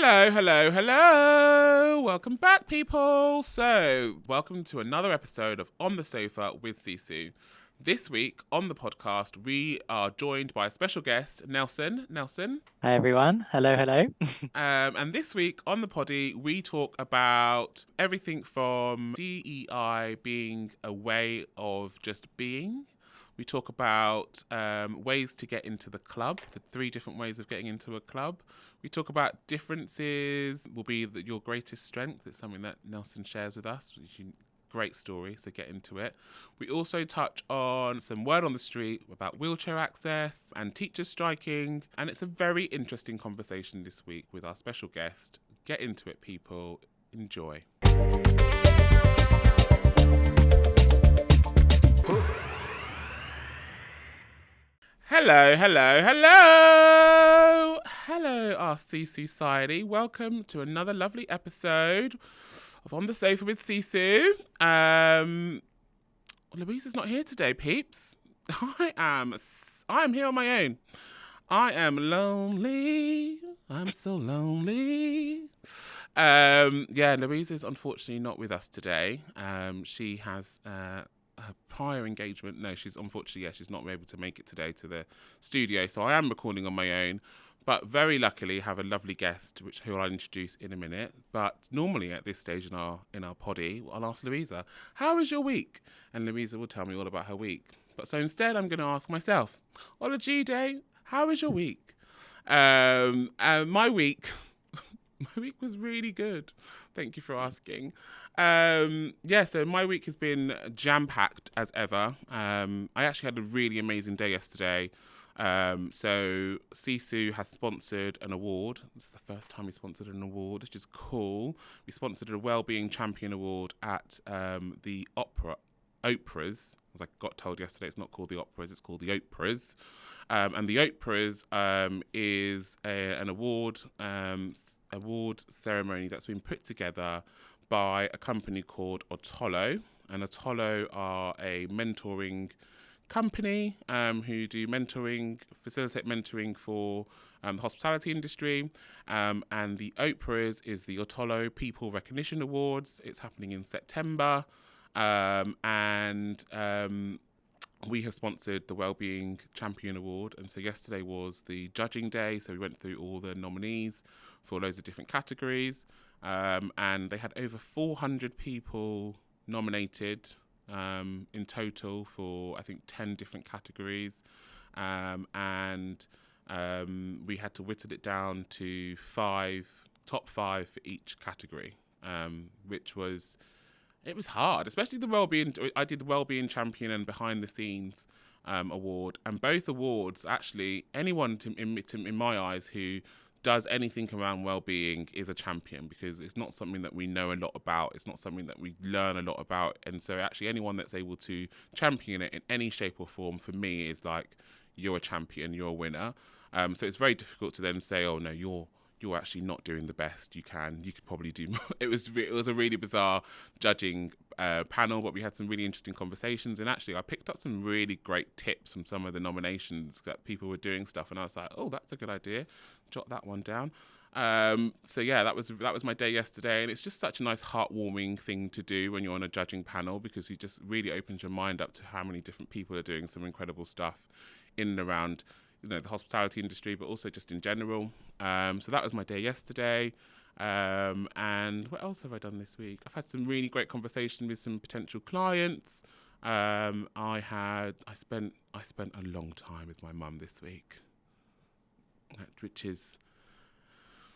Hello, hello, hello. Welcome back, people. So, welcome to another episode of On the Sofa with Sisu. This week on the podcast, we are joined by a special guest, Nelson. Hi everyone. Hello. And this week on the poddy, we talk about everything from DEI being a way of just being. We talk about ways to get into the club, the 3 different ways of getting into a club. We talk about differences will be your greatest strength. It's something that Nelson shares with us. Great story, so get into it. We also touch on some word on the street about wheelchair access and teachers striking. And it's a very interesting conversation this week with our special guest. Get into it, people. Enjoy. Hello, our C Society. Welcome to another lovely episode of On the Sofa with Sisu. Louise is not here today, peeps. I am here on my own. I am lonely. I'm so lonely. Louise is unfortunately not with us today. She has her prior engagement. No, she's not able to make it today to the studio. So I am recording on my own. But very luckily have a lovely guest, who I'll introduce in a minute. But normally at this stage in our poddy, I'll ask Louisa, how was your week? And Louisa will tell me all about her week. But so instead, I'm going to ask myself, Ola G Day, how was your week? My week was really good. Thank you for asking. So my week has been jam-packed as ever. I actually had a really amazing day yesterday. So Sisu has sponsored an award. This is the first time we sponsored an award, which is cool. We sponsored a Wellbeing Champion Award at the Operas. As I got told yesterday, it's not called the Operas, it's called the Operas. And the Operas is an award ceremony that's been put together by a company called Otolo. And Otolo are a mentoring company who do facilitate mentoring for the hospitality industry. And the Oprah's is the Otolo People Recognition Awards. It's happening in September. We have sponsored the Wellbeing Champion Award. And so yesterday was the judging day. So we went through all the nominees for loads of different categories. And they had over 400 people nominated in total for, I think, 10 different categories. We had to whittle it down to top five for each category, which was hard, especially the wellbeing. I did the Wellbeing Champion and Behind the Scenes award, and both awards, actually, anyone in my eyes who does anything around well-being is a champion, because it's not something that we know a lot about. It's not something that we learn a lot about. And so actually anyone that's able to champion it in any shape or form, for me, is like, you're a champion, you're a winner. So it's very difficult to then say, oh no, you're actually not doing the best you could probably do more. It was a really bizarre judging panel, but we had some really interesting conversations, and actually I picked up some really great tips from some of the nominations that people were doing stuff, and I was like, oh, that's a good idea, jot that one down. That was my day yesterday, and it's just such a nice heartwarming thing to do when you're on a judging panel, because you just really opens your mind up to how many different people are doing some incredible stuff in and around the hospitality industry, but also just in general. So that was my day yesterday. And what else have I done this week? I've had some really great conversation with some potential clients. I spent a long time with my mum this week, which is,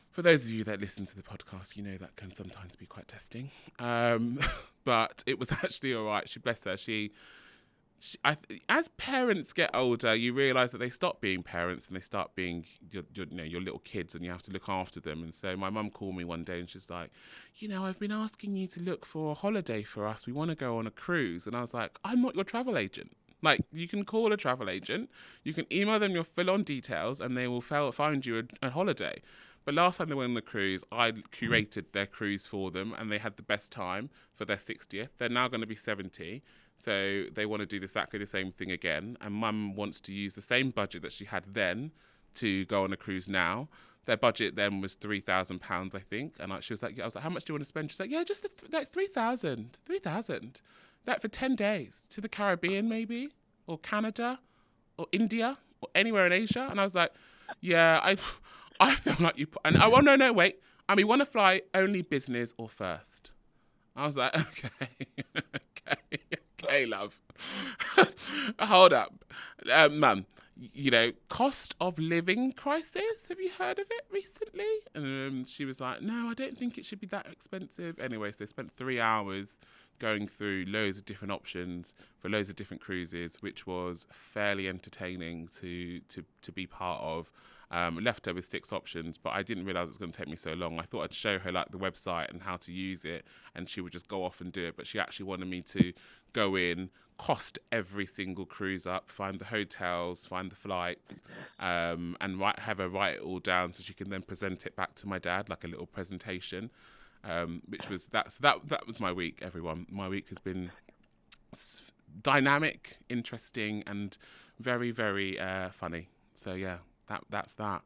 for those of you that listen to the podcast, you know that can sometimes be quite testing. But it was actually all right. Bless her. As parents get older, you realise that they stop being parents and they start being your little kids, and you have to look after them. And so my mum called me one day and she's like, I've been asking you to look for a holiday for us. We want to go on a cruise. And I was like, I'm not your travel agent. Like, you can call a travel agent, you can email them your full-on details, and they will find you a holiday. But last time they went on the cruise, I curated their cruise for them, and they had the best time for their 60th. They're now going to be 70. So they want to do exactly the same thing again. And Mum wants to use the same budget that she had then to go on a cruise now. their budget then was £3,000, I think. And she was like, I was like, how much do you want to spend? She's like, yeah, just like 3,000, 3,000, like for 10 days to the Caribbean, maybe, or Canada, or India, or anywhere in Asia. And I was like, yeah, I feel like you. And oh, no, wait. And we want to fly only business or first. I was like, okay, love. Hold up, mum. Cost of living crisis. Have you heard of it recently? And she was like, no, I don't think it should be that expensive. Anyway, so they spent 3 hours going through loads of different options for loads of different cruises, which was fairly entertaining to be part of. Left her with 6 options, but I didn't realise it was going to take me so long. I thought I'd show her like the website and how to use it, and she would just go off and do it. But she actually wanted me to go in, cost every single cruise up, find the hotels, find the flights, and have her write it all down so she can then present it back to my dad like a little presentation. Which was that was my week, everyone. My week has been dynamic, interesting, and very, very funny. So yeah. That's that.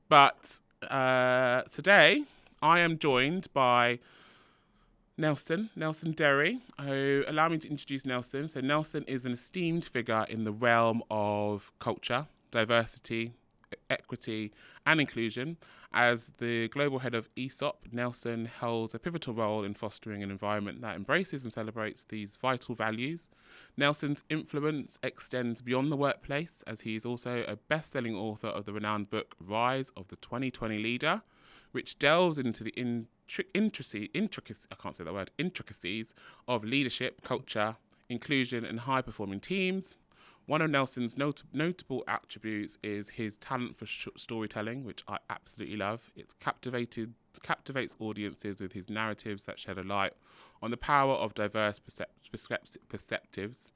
But today I am joined by Nelson Derry. Allow me to introduce Nelson. So Nelson is an esteemed figure in the realm of culture, diversity, equity, and inclusion. As the global head of Aesop, Nelson holds a pivotal role in fostering an environment that embraces and celebrates these vital values. Nelson's influence extends beyond the workplace, as he is also a best-selling author of the renowned book Rise of the 2020 Leader, which delves into the intricacies of leadership, culture, inclusion, and high-performing teams. One of Nelson's notable attributes is his talent for storytelling, which I absolutely love. It captivates audiences with his narratives that shed a light on the power of diverse perspectives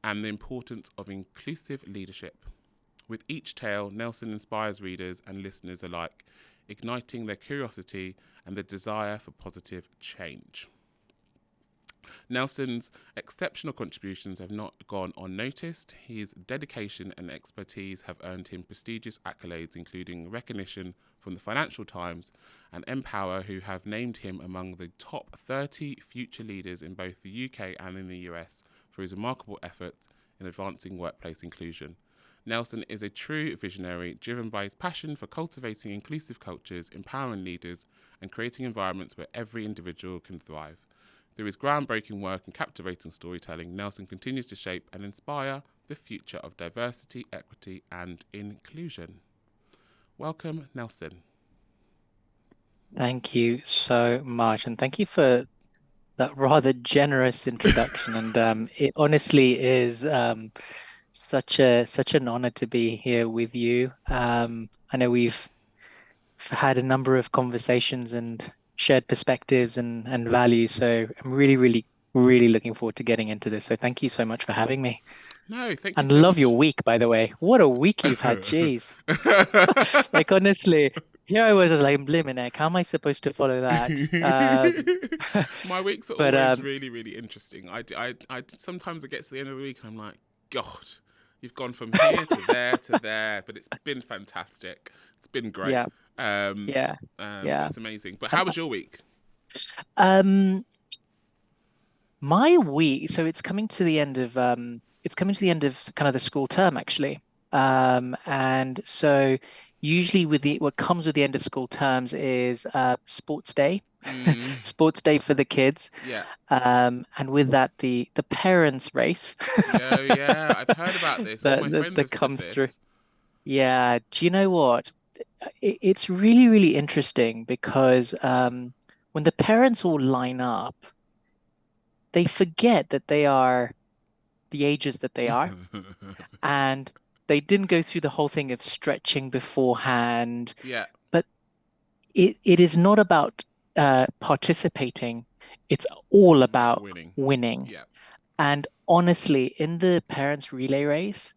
and the importance of inclusive leadership. With each tale, Nelson inspires readers and listeners alike, igniting their curiosity and the desire for positive change. Nelson's exceptional contributions have not gone unnoticed. His dedication and expertise have earned him prestigious accolades, including recognition from the Financial Times and Empower, who have named him among the top 30 future leaders in both the UK and in the US for his remarkable efforts in advancing workplace inclusion. Nelson is a true visionary, driven by his passion for cultivating inclusive cultures, empowering leaders, and creating environments where every individual can thrive. Through his groundbreaking work and captivating storytelling, Nelson continues to shape and inspire the future of diversity, equity, and inclusion. Welcome, Nelson. Thank you so much, and thank you for that rather generous introduction. And it honestly is such an honor to be here with you. I know we've had a number of conversations and shared perspectives and values. So I'm really, really, really looking forward to getting into this. So thank you so much for having me. No, thank you And so love much. your week, by the way. What a week you've had. Jeez. Like honestly, here I was like, Blimey, how am I supposed to follow that? My weeks are But always really, really interesting. I sometimes it gets to the end of the week and I'm like, God, you've gone from here to there, but it's been fantastic. It's been great. yeah, yeah, yeah. It's amazing. But And how was your week? um my week, so it's coming to the end of kind of the school term actually. And so usually with the what comes with the end of school terms is sports day. Mm, Sports day for the kids. yeah. And with that the parents race Yeah, I've heard about this. All my friends that have said comes through. this. Yeah, do you know what? It's really, really interesting because when the parents all line up, they forget that they are the ages that they are, and they didn't go through the whole thing of stretching beforehand. Yeah. But it is not about participating, it's all about Winning. winning. Yeah. And honestly, in the parents' relay race,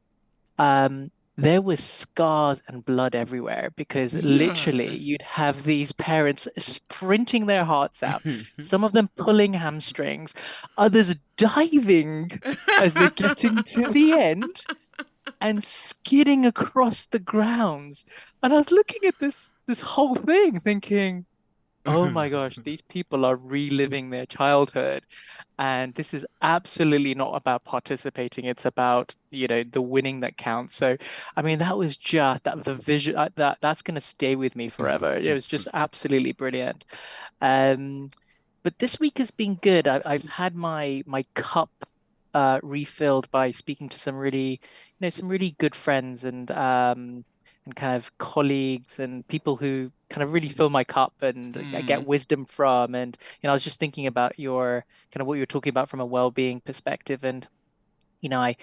there was scars and blood everywhere because No. literally you'd have these parents sprinting their hearts out, some of them pulling hamstrings, others diving as they're getting to the end and skidding across the grounds. And I was looking at this whole thing thinking, oh my gosh, these people are reliving their childhood. And this is absolutely not about participating. It's about, the winning that counts. So, I mean, that was just that the vision that's going to stay with me forever. It was just absolutely brilliant. Um, but this week has been good. I've had my cup refilled by speaking to some really good friends and kind of colleagues and people who kind of really fill my cup and I get Mm, wisdom from. And I was just thinking about your kind of what you're talking about from a well-being perspective. And I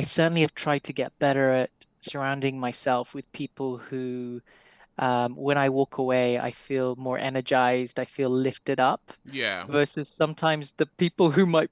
certainly have tried to get better at surrounding myself with people who when I walk away, I feel more energized, I feel lifted up, yeah, versus sometimes the people who might,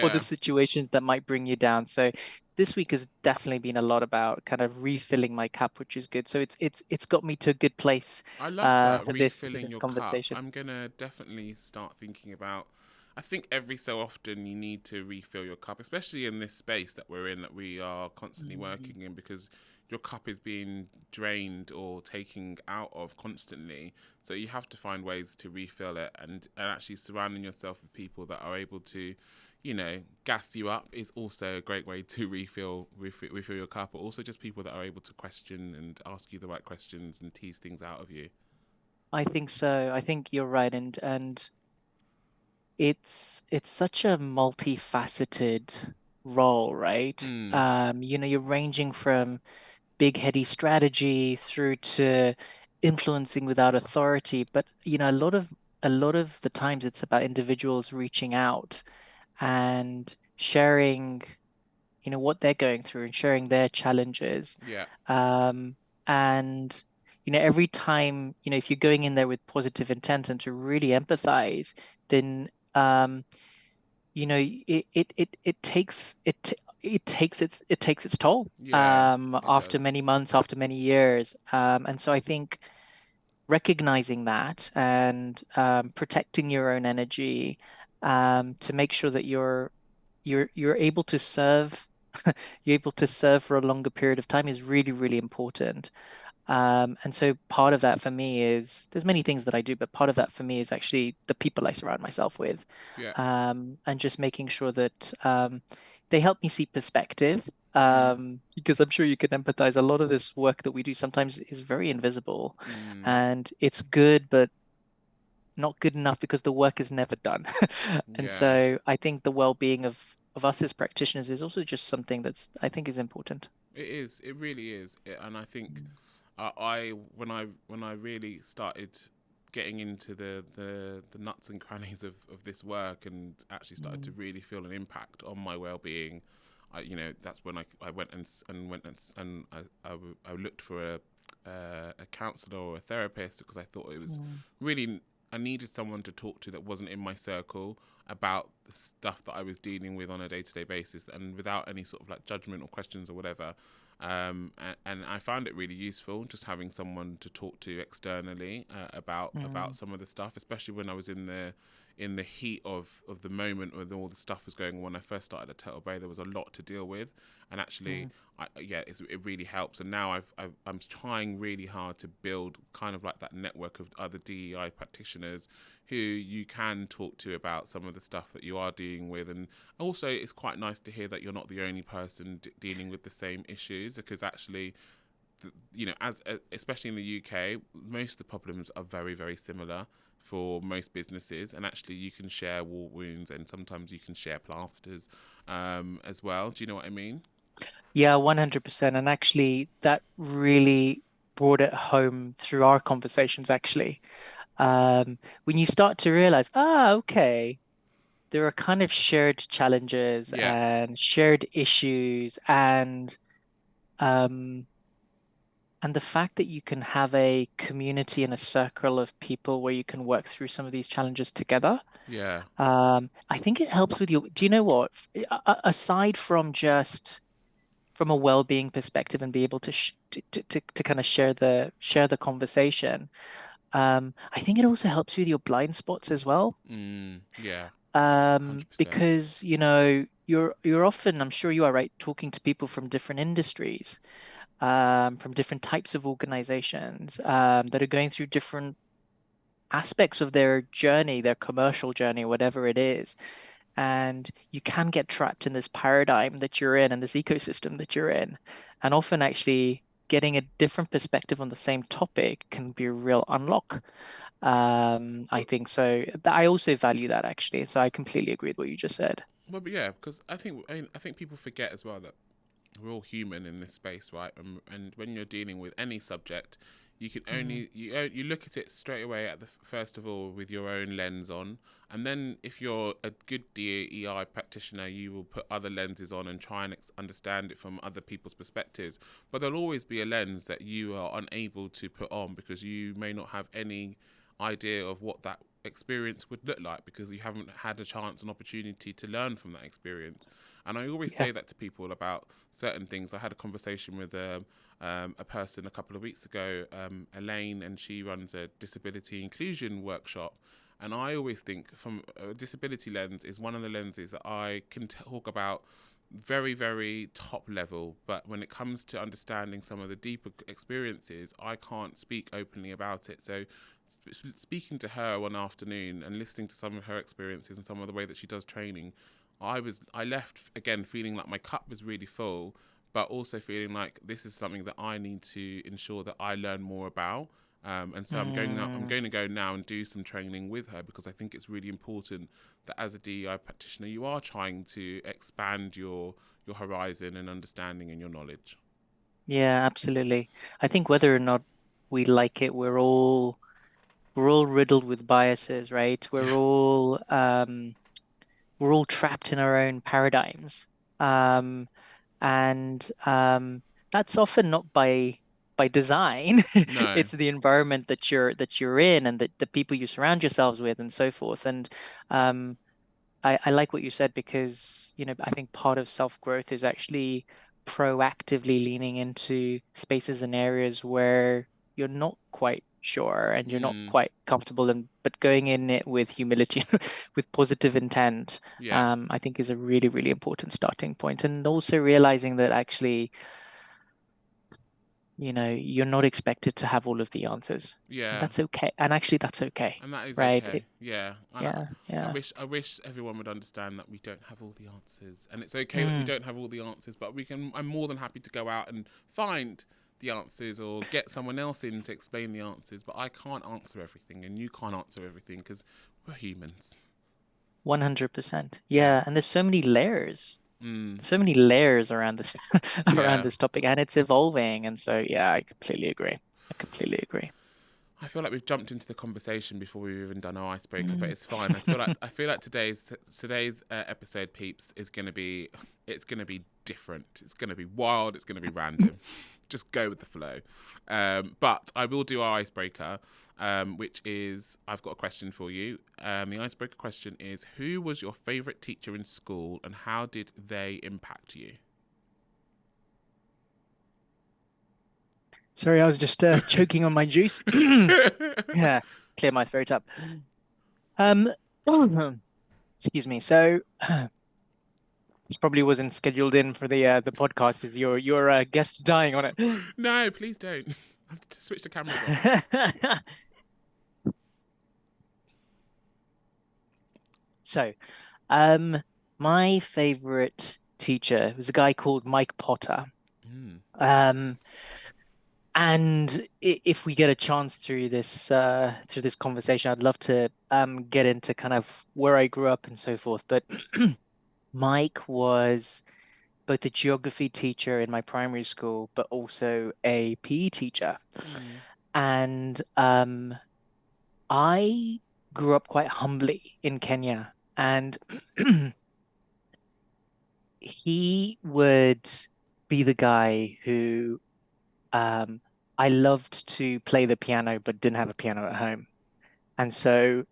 or the yeah. situations that might bring you down. So this week has definitely been a lot about kind of refilling my cup, which is good. So it's got me to a good place I love that, for refilling this your cup. conversation. I'm gonna definitely start thinking about. I think every so often you need to refill your cup, especially in this space that we're in, that we are constantly Mm, working in, because your cup is being drained or taken out of constantly. So you have to find ways to refill it, and actually surrounding yourself with people that are able to, gas you up is also a great way to refill your cup. But also just people that are able to question and ask you the right questions and tease things out of you. I think so. I think you're right, and it's such a multifaceted role, right? Mm, You're ranging from big heady strategy through to influencing without authority. But a lot of the times it's about individuals reaching out and sharing, what they're going through and sharing their challenges. yeah, Um, and every time, if you're going in there with positive intent and to really empathize, then it takes its toll yeah, it after does. many months, after many years. And so I think recognizing that and protecting your own energy to make sure that you're able to serve you're able to serve for a longer period of time is really, really important. And so part of that for me is there's many things that I do, but part of that for me is actually the people I surround myself with, Yeah. and just making sure that they help me see perspective. Mm, Because I'm sure you can empathize. A lot of this work that we do sometimes is very invisible, mm, and it's good, but not good enough because the work is never done. And yeah. so I think the well-being of us as practitioners is also just something that's I think is important. It is. It really is. And I think Mm. when I really started getting into the nuts and crannies of this work and actually started to Mm. really feel an impact on my well-being, that's when I went and I looked for a counselor or a therapist, because I thought it was Mm. really, I needed someone to talk to that wasn't in my circle about the stuff that I was dealing with on a day-to-day basis, and without any sort of like judgment or questions or whatever. And I found it really useful just having someone to talk to externally about Mm. some of the stuff, especially when I was in the heat of the moment when all the stuff was going on. When I first started at Turtle Bay, there was a lot to deal with, and actually, Mm. it really helps. And now I'm trying really hard to build kind of like that network of other DEI practitioners who you can talk to about some of the stuff that you are dealing with. And also, it's quite nice to hear that you're not the only person dealing with the same issues, because actually, especially in the UK, most of the problems are very, very similar for most businesses, and actually you can share war wounds, and sometimes you can share plasters as well. Do you know what I mean? Yeah, 100%. And actually, that really brought it home through our conversations, actually. When you start to realize, okay, there are kind of shared challenges Yeah, and shared issues, um, and the fact that you can have a community and a circle of people where you can work through some of these challenges together. yeah, I think it helps with your, do you know what? Aside from just from a well-being perspective and be able to to kind of share the conversation. I think it also helps with your blind spots as well. yeah, 100%. Because you're often, I'm sure you are right, talking to people from different industries. from different types of organizations that are going through different aspects of their journey, their commercial journey, whatever it is. And you can get trapped in this paradigm that you're in and this ecosystem that you're in. And often, actually, getting a different perspective on the same topic can be a real unlock. I But, think so. I also value that actually. So I completely agree with what you just said. but yeah, because I think people forget as well that we're all human in this space, right? And when you're dealing with any subject, you can Mm, only you look at it straight away at the first of all with your own lens on, and then if you're a good DEI practitioner, you will put other lenses on and try and understand it from other people's perspectives. But there'll always be a lens that you are unable to put on because you may not have any idea of what that experience would look like because you haven't had a chance and opportunity to learn from that experience. And I always yeah. say that to people about certain things. I had a conversation with a person a couple of weeks ago, Elaine, and she runs a disability inclusion workshop. And I always think from a disability lens is one of the lenses that I can talk about very, very top level. But when it comes to understanding some of the deeper experiences, I can't speak openly about it. So speaking to her one afternoon and listening to some of her experiences and some of the way that she does training, I left again feeling like my cup was really full, but also feeling like this is something that I need to ensure that I learn more about. And so I'm Mm, going to go now and do some training with her because I think it's really important that as a DEI practitioner you are trying to expand your horizon and understanding and your knowledge. yeah, absolutely. I think whether or not we like it, we're all riddled with biases, right? Yeah. We're all trapped in our own paradigms. Um, and that's often not by design. No. It's the environment that you're in and the people you surround yourselves with and so forth. And um, I like what you said because, I think part of self-growth is actually proactively leaning into spaces and areas where you're not quite sure and you're not Mm, quite comfortable and but going in it with humility, with positive intent, yeah. I think is a really, really important starting point. And also realizing that actually, you're not expected to have all of the answers. And Yeah. that's okay. And actually that's okay, And that is right? okay. Yeah. And Yeah, yeah. I wish everyone would understand that we don't have all the answers. And it's okay that we Mm. don't have all the answers, but I'm more than happy to go out and find the answers or get someone else in to explain the answers, but I can't answer everything and you can't answer everything because we're humans. 100%. Yeah. Yeah, and there's so many layers. Mm. So many layers around this around Yeah. this topic and it's evolving. And so yeah, I completely agree. I completely agree. I feel like we've jumped into the conversation before we've even done our icebreaker, but Mm. it's fine. I feel like today's episode, peeps, is gonna be it's gonna be different. It's gonna be wild. It's gonna be random. Just go with the flow. But I will do our icebreaker, which is I've got a question for you. The icebreaker question is: who was your favourite teacher in school, and how did they impact you? Sorry, I was just choking on my juice. Yeah, clear my throat up. Um, excuse me. So this probably wasn't scheduled in for the podcast. Is your guest dying on it? No, please don't. I have to switch the cameras off. So, um, my favorite teacher was a guy called Mike Potter. Mm. Um, and if we get a chance through this conversation, I'd love to get into kind of where I grew up and so forth. But Mike was both a geography teacher in my primary school, but also a PE teacher. Mm. And I grew up quite humbly in Kenya, and he would be the guy who um, I loved to play the piano, but didn't have a piano at home. And so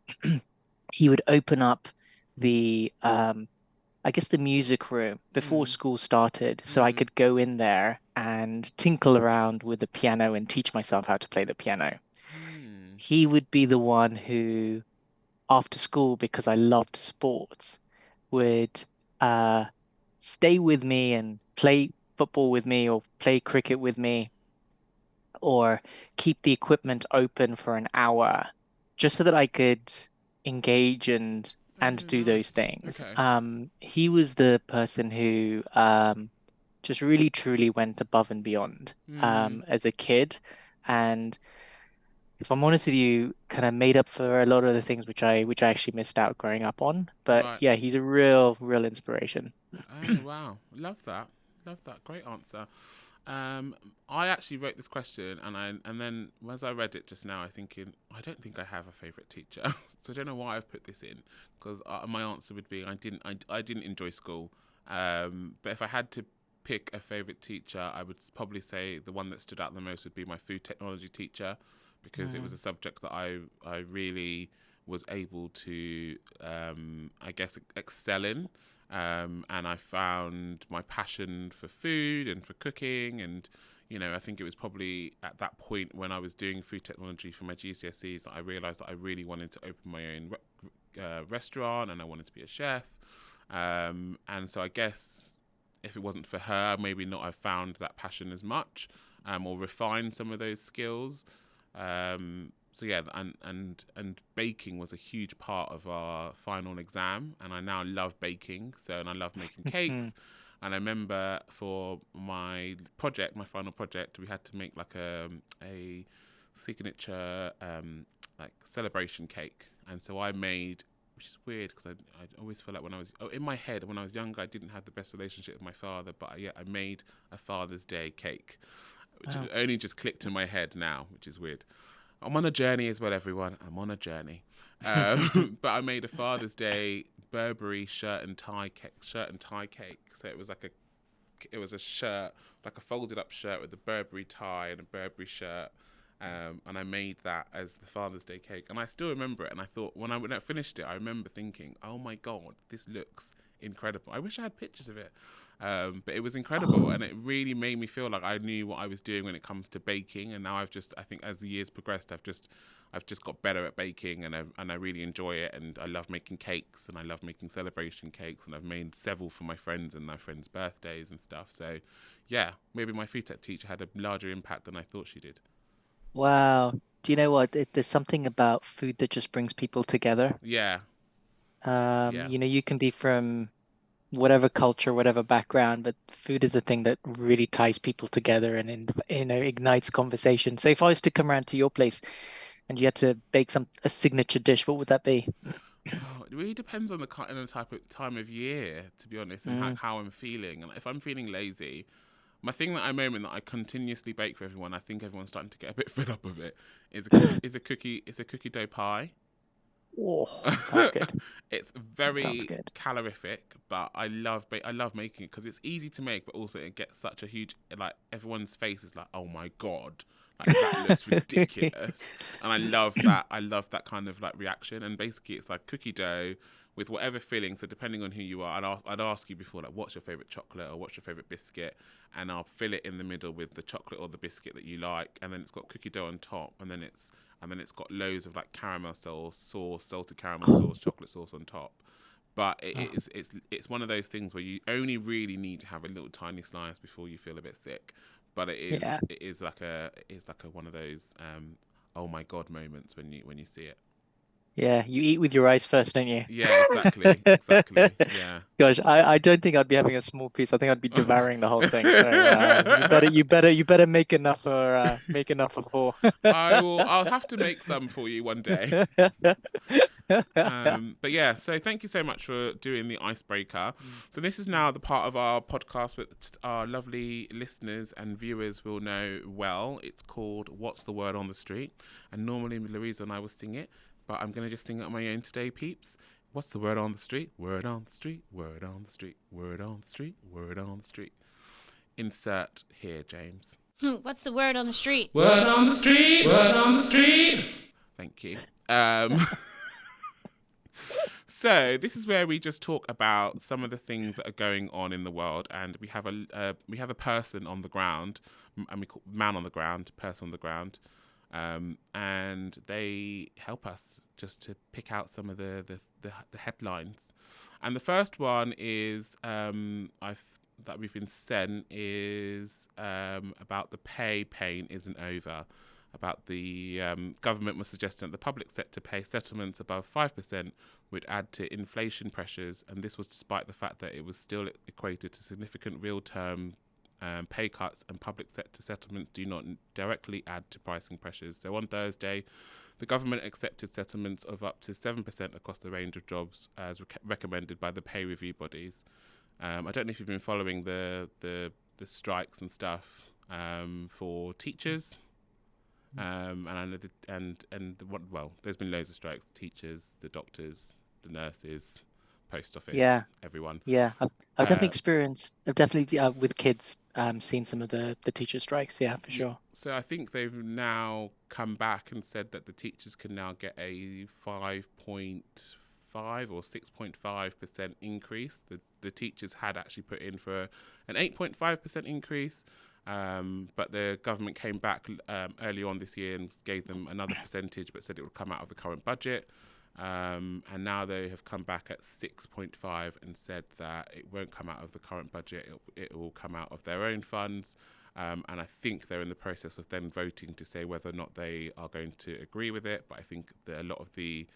he would open up I guess the music room before Mm. school started, so I Mm. could go in there and tinkle around with the piano and teach myself how to play the piano. Mm. He would be the one who, after school, because I loved sports, would uh, stay with me and play football with me or play cricket with me or keep the equipment open for an hour just so that I could engage and Oh, do those nice. things. Okay. He was the person who just really truly went above and beyond Mm, as a kid. And if I'm honest with you, kind of made up for a lot of the things which I actually missed out growing up on. But right. yeah, he's a real inspiration. Oh, wow. Love that. Love that. Great answer. Um, I actually wrote this question, and then as I read it just now, I thinking I don't think I have a favourite teacher, so I don't know why I've put this in because my answer would be I didn't enjoy school, but if I had to pick a favourite teacher, I would probably say the one that stood out the most would be my food technology teacher because it was a Mm, subject that I really was able to I guess excel in. And I found my passion for food and for cooking, and I think it was probably at that point when I was doing food technology for my GCSEs that I realised that I really wanted to open my own restaurant and I wanted to be a chef. And so I guess if it wasn't for her, maybe not have found that passion as much, or refined some of those skills. So yeah, and baking was a huge part of our final exam, and I now love baking. And I love making mm, cakes. And I remember for my project, my final project, we had to make like a signature like celebration cake, and so I made. Which is weird because I always feel like in my head when I was younger I didn't have the best relationship with my father, but I made a Father's Day cake, which wow. only just clicked in my head now, which is weird. I'm on a journey as well, everyone. I'm on a journey. But I made a Father's Day Burberry shirt and tie cake. So it was a shirt, like a folded up shirt with a Burberry tie and a Burberry shirt. And I made that as the Father's Day cake. And I still remember it. And I thought, when I finished it, I remember thinking, oh my God, this looks incredible. I wish I had pictures of it. But it was incredible. And it really made me feel like I knew what I was doing when it comes to baking. And now I think as the years progressed, I've just got better at baking, and I really enjoy it. And I love making cakes, and I love making celebration cakes. And I've made several for my friends and my friends' birthdays and stuff. So yeah, maybe my food tech teacher had a larger impact than I thought she did. Wow. Do you know what? There's something about food that just brings people together. Yeah. Yeah. You can be from whatever culture, whatever background, but food is the thing that really ties people together and ignites conversation. So if I was to come around to your place and you had to bake a signature dish, what would that be? Oh, it really depends on the type of time of year, to be honest, and Mm. how I'm feeling. And if I'm feeling lazy, my thing that I moment that I continuously bake for everyone, I think everyone's starting to get a bit fed up of it, is a cookie dough pie. Oh, sounds good. It's Sounds very good. calorific, but I love making it because it's easy to make, but also it gets such a huge, like, everyone's face is like, oh my God, like that looks ridiculous, and I love that. I love that kind of like reaction. And basically, it's like cookie dough with whatever filling. So depending on who you are, I'd ask you before, like, what's your favorite chocolate or what's your favorite biscuit, and I'll fill it in the middle with the chocolate or the biscuit that you like, and then it's got cookie dough on top, and then it's got loads of like caramel sauce, salted caramel sauce, chocolate sauce on top. But Oh, it's one of those things where you only really need to have a little tiny slice before you feel a bit sick. But yeah. it is like a one of those oh my God moments when you see it. Yeah, you eat with your eyes first, don't you? Yeah, exactly. Yeah. Gosh, I don't think I'd be having a small piece. I think I'd be devouring the whole thing. So you better make enough for four. I'll have to make some for you one day. But yeah, so thank you so much for doing the icebreaker. So this is now the part of our podcast that our lovely listeners and viewers will know well. It's called What's the Word on the Street? And normally Louisa and I will sing it, but I'm going to just sing it on my own today, peeps. What's the word on the street? Word on the street, word on the street, word on the street, word on the street. Insert here, James. What's the word on the street? Word on the street, word on the street. Thank you. So this is where we just talk about some of the things that are going on in the world, and we have a person on the ground, and we call man on the ground, person on the ground, and they help us just to pick out some of the headlines. And the first one is that we've been sent is about the pay pain isn't over. About the government was suggesting that the public sector pay settlements above 5% would add to inflation pressures, and this was despite the fact that it was still equated to significant real-term pay cuts, and public sector settlements do not directly add to pricing pressures. So on Thursday, the government accepted settlements of up to 7% across the range of jobs as recommended by the pay review bodies. I don't know if you've been following the strikes and stuff for teachers. And I know there's been loads of strikes: the teachers, the doctors, the nurses, post office, everyone. Yeah, I've definitely experienced. I've definitely with kids seen some of the teacher strikes. Yeah, for sure. So I think they've now come back and said that the teachers can now get a 5.5 or 6.5% increase. The teachers had actually put in for an 8.5% increase. But the government came back earlier on this year and gave them another percentage, but said it would come out of the current budget. And now they have come back at 6.5 and said that it won't come out of the current budget. It will come out of their own funds. And I think they're in the process of then voting to say whether or not they are going to agree with it. But I think that a lot of the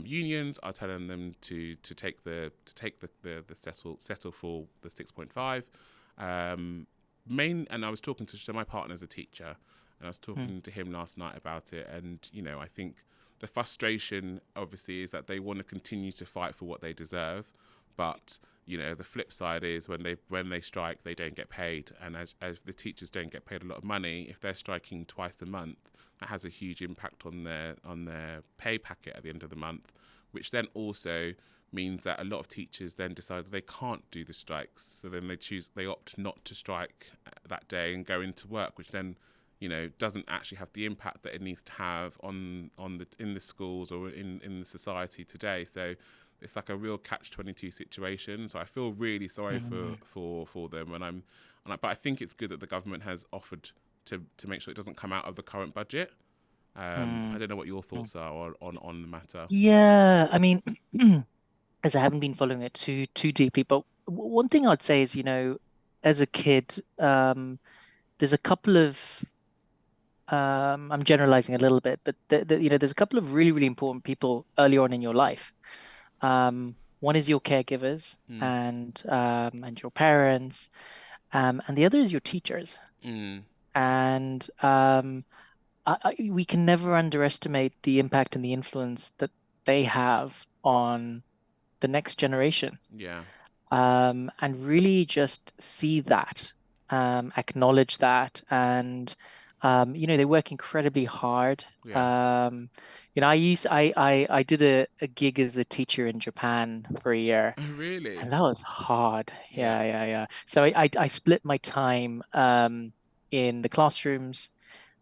unions are telling them to take the settle for the 6.5. And I was talking to my partner's a teacher, and I was talking to him last night about it. And I think the frustration obviously is that they want to continue to fight for what they deserve, but the flip side is when they strike, they don't get paid, and as the teachers don't get paid a lot of money, if they're striking twice a month, that has a huge impact on their pay packet at the end of the month, which then also means that a lot of teachers then decide they can't do the strikes, so then they opt not to strike that day and go into work, which then doesn't actually have the impact that it needs to have in the schools or in the society today. So it's like a real catch-22 situation. So I feel really sorry for them, but I think it's good that the government has offered to make sure it doesn't come out of the current budget. I don't know what your thoughts are on the matter. Yeah, I mean, as I haven't been following it too deeply, but one thing I'd say is, as a kid, there's a couple of I'm generalizing a little bit, but there's a couple of really, really important people early on in your life. One is your caregivers and your parents, and the other is your teachers. And we can never underestimate the impact and the influence that they have on the next generation. Yeah. And really just see that, acknowledge that, and they work incredibly hard. Yeah. I did a gig as a teacher in Japan for a year. Oh, really? And that was hard. Yeah. Yeah. So I split my time in the classrooms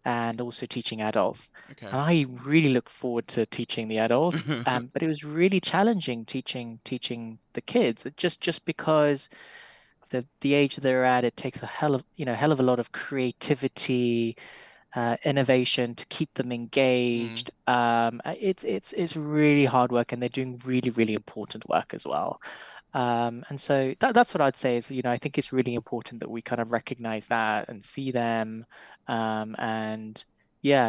and also teaching adults. Okay. And I really look forward to teaching the adults. But it was really challenging teaching the kids, just because the age they're at, it takes a hell of a lot of creativity, innovation to keep them engaged. It's really hard work, and they're doing really, really important work as well. And so that's what I'd say is, I think it's really important that we kind of recognize that and see them, and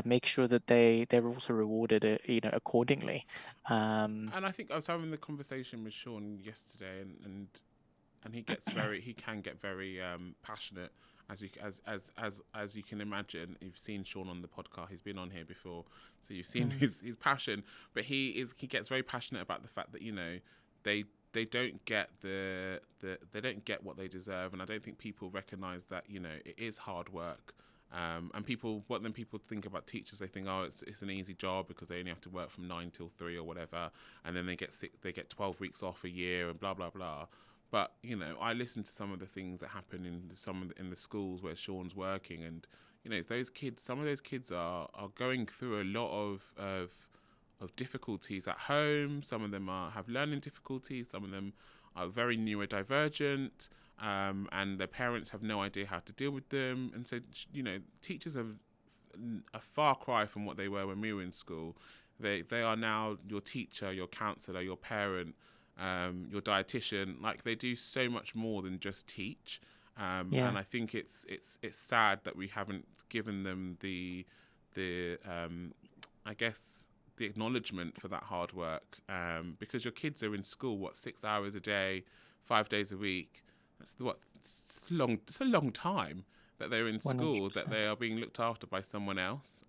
make sure that they're also rewarded, accordingly. And I think I was having the conversation with Sean yesterday, and he can get very passionate, as you can imagine. You've seen Sean on the podcast; he's been on here before, so you've seen his passion. But he gets very passionate about the fact that they don't get they don't get what they deserve, and I don't think people recognise that it is hard work. And when people think about teachers, they think, oh, it's an easy job because they only have to work from 9 till 3 or whatever, and then they get 12 weeks off a year and blah blah blah. But I listen to some of the things that happen in the schools where Sean's working, and some of those kids are going through a lot of difficulties at home. Some of them have learning difficulties. Some of them are very neurodivergent, and their parents have no idea how to deal with them. And so teachers are a far cry from what they were when we were in school. They are now your teacher, your counsellor, your parent, your dietitian. Like, they do so much more than just teach. Yeah. And I think it's sad that we haven't given them the I guess the acknowledgement for that hard work, because your kids are in school 6 hours a day, 5 days a week. It's a long time that they're in school, that 100%. they are being looked after by someone else.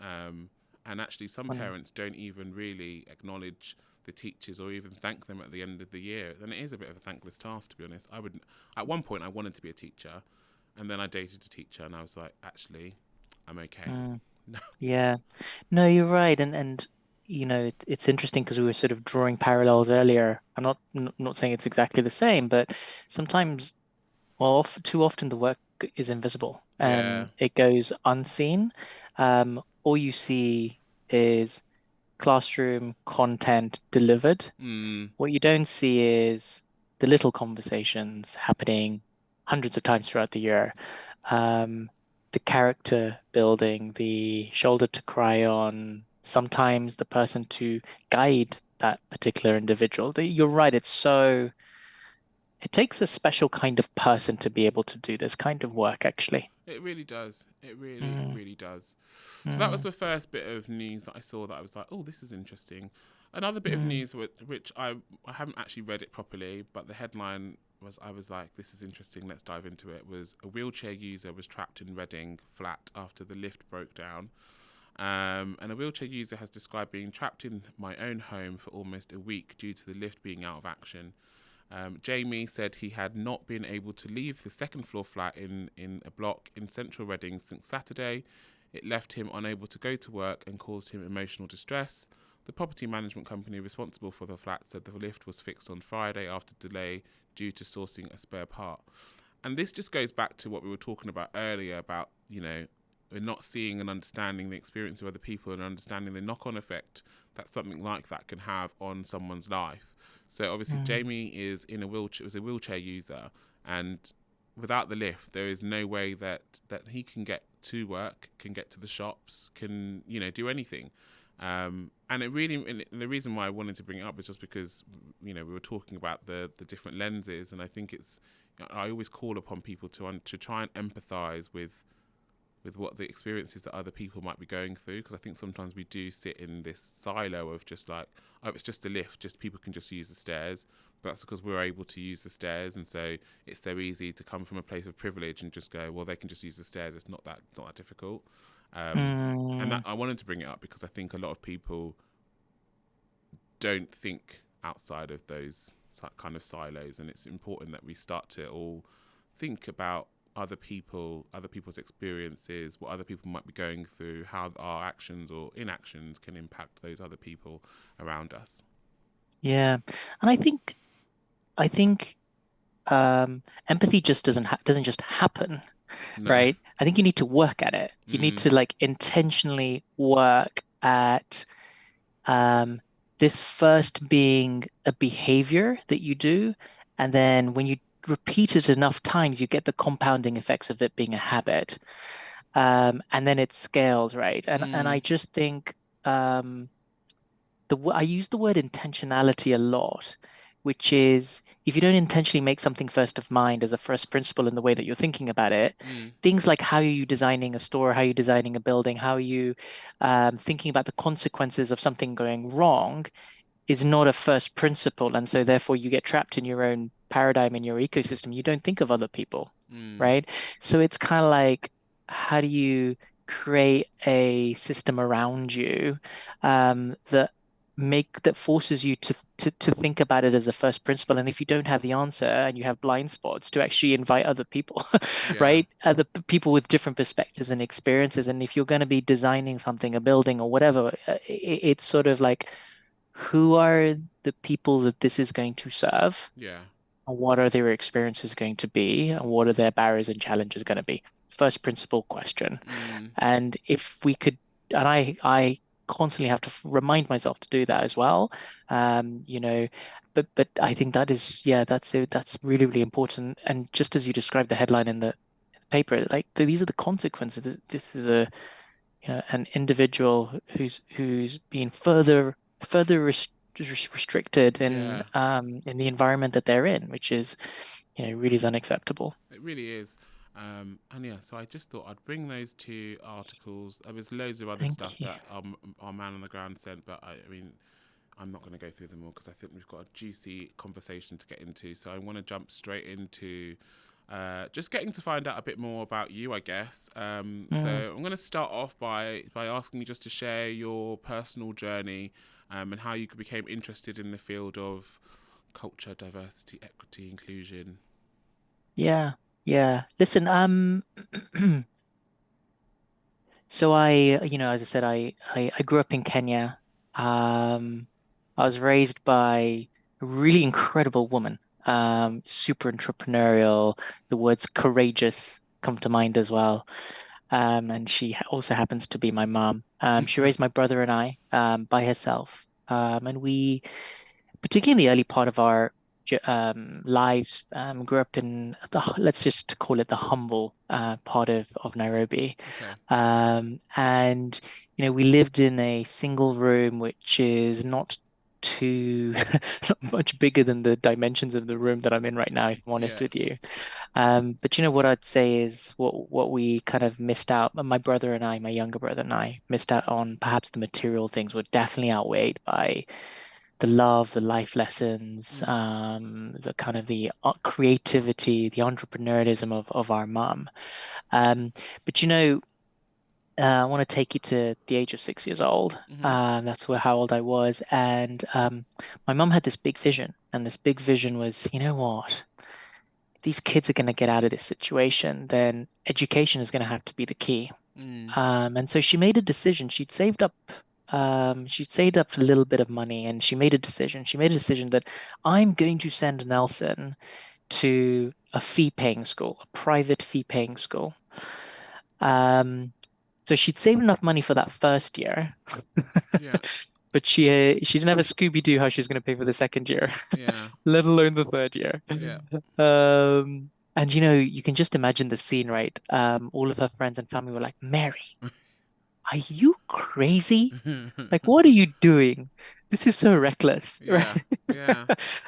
And actually, some One, parents don't even really acknowledge the teachers or even thank them at the end of the year. And it is a bit of a thankless task, to be honest. At one point, I wanted to be a teacher, and then I dated a teacher, and I was like, actually, I'm okay. mm, No. yeah. No, you're right. And it's interesting because we were sort of drawing parallels earlier. I'm not saying it's exactly the same, but sometimes, well, too often the work is invisible Yeah. and it goes unseen. All you see is classroom content delivered. Mm, What you don't see is the little conversations happening hundreds of times throughout the year. Um, the character building, the shoulder to cry on, sometimes the person to guide that particular individual. You're right, it takes a special kind of person to be able to do this kind of work, actually. it really does. It really, Mm, really does. So that was mm, the first bit of news that I saw that I was like, oh, this is interesting. Another bit of mm, news which I haven't actually read it properly, but the headline was, I was like, this is interesting, let's dive into it, was a wheelchair user was trapped in Reading flat after the lift broke down. And a wheelchair user has described being trapped in my own home for almost a week due to the lift being out of action. Jamie said he had not been able to leave the second floor flat in a block in central Reading since Saturday. It left him unable to go to work and caused him emotional distress. The property management company responsible for the flat said the lift was fixed on Friday after delay due to sourcing a spare part. And this just goes back to what we were talking about earlier about, we're not seeing and understanding the experience of other people and understanding the knock-on effect that something like that can have on someone's life. So obviously mm, Jamie is in a wheelchair, was a wheelchair user, and without the lift, there is no way that he can get to work, can get to the shops, can do anything. And it really, and the reason why I wanted to bring it up is just because we were talking about the different lenses, and I think I always call upon people to try and empathise with what the experiences that other people might be going through, because I think sometimes we do sit in this silo of just like, oh, it's just a lift, just people can just use the stairs. But that's because we're able to use the stairs, and so it's so easy to come from a place of privilege and just go, well, they can just use the stairs, it's not that difficult. And that mm. I wanted to bring it up because I think a lot of people don't think outside of those kind of silos, and it's important that we start to all think about other people's experiences, what other people might be going through, how our actions or inactions can impact those other people around us. Yeah. And I think empathy just doesn't just happen, No. right? I think you need to work at it. You need Mm, to like intentionally work at um, this first being a behavior that you do, and then when you repeat it enough times, you get the compounding effects of it being a habit, and then it scales, right? And I mm, just think um, I use the word intentionality a lot, which is if you don't intentionally make something first of mind as a first principle in the way that you're thinking about it, mm, things like how are you designing a store, how are you designing a building, how are you thinking about the consequences of something going wrong is not a first principle. And so therefore you get trapped in your own paradigm in your ecosystem. You don't think of other people, mm, right? So it's kind of like, how do you create a system around you that forces you to think about it as a first principle. And if you don't have the answer and you have blind spots, to actually invite other people, yeah, right? Other people with different perspectives and experiences. And if you're going to be designing something, a building or whatever, it's sort of like, who are the people that this is going to serve? yeah, And what are their experiences going to be? And what are their barriers and challenges going to be? First principle question. mm, And if we could, and I constantly have to remind myself to do that as well. Um, you know, but I think that is, yeah, that's it. That's really, really important. And just as you described the headline in the paper, like these are the consequences. This is an individual who's been further restricted yeah. in the environment that they're in, which is really is unacceptable. It really is. And yeah, so I just thought I'd bring those two articles. There was loads of other stuff Thank you. that our man on the ground sent, but I mean, I'm not going to go through them all because I think we've got a juicy conversation to get into. So I want to jump straight into just getting to find out a bit more about you, I guess. So I'm going to start off by asking you just to share your personal journey and how you became interested in the field of culture, diversity, equity, inclusion. Yeah, yeah. Listen, so as I said, I grew up in Kenya. Um, I was raised by a really incredible woman, super entrepreneurial. The words courageous come to mind as well. And she also happens to be my mom. She raised my brother and I, by herself. And we, particularly in the early part of our lives, grew up in let's just call it the humble part of Nairobi. Okay. And we lived in a single room, which is not too not much bigger than the dimensions of the room that I'm in right now, if I'm honest Yeah. with you. But what I'd say is what we kind of missed out, my brother and I, my younger brother and I, missed out on perhaps the material things were definitely outweighed by the love, the life lessons, Mm. the kind of the creativity, the entrepreneurialism of our mum. Um, but I want to take you to the age of 6 years old. Mm-hmm. That's how old I was, and my mum had this big vision, and this big vision was, you know what? These kids are going to get out of this situation, then education is going to have to be the key. Mm. And so she made a decision. She'd saved up a little bit of money and she made a decision. She made a decision that I'm going to send Nelson to a fee-paying school, a private fee-paying school. So she'd saved enough money for that first year, Yeah. but she didn't have a Scooby-Doo how she was going to pay for the second year, Yeah. let alone the third year. Yeah. And you can just imagine the scene, right? All of her friends and family were like, Mary, are you crazy? Like, what are you doing? This is so reckless, Yeah. right? Yeah.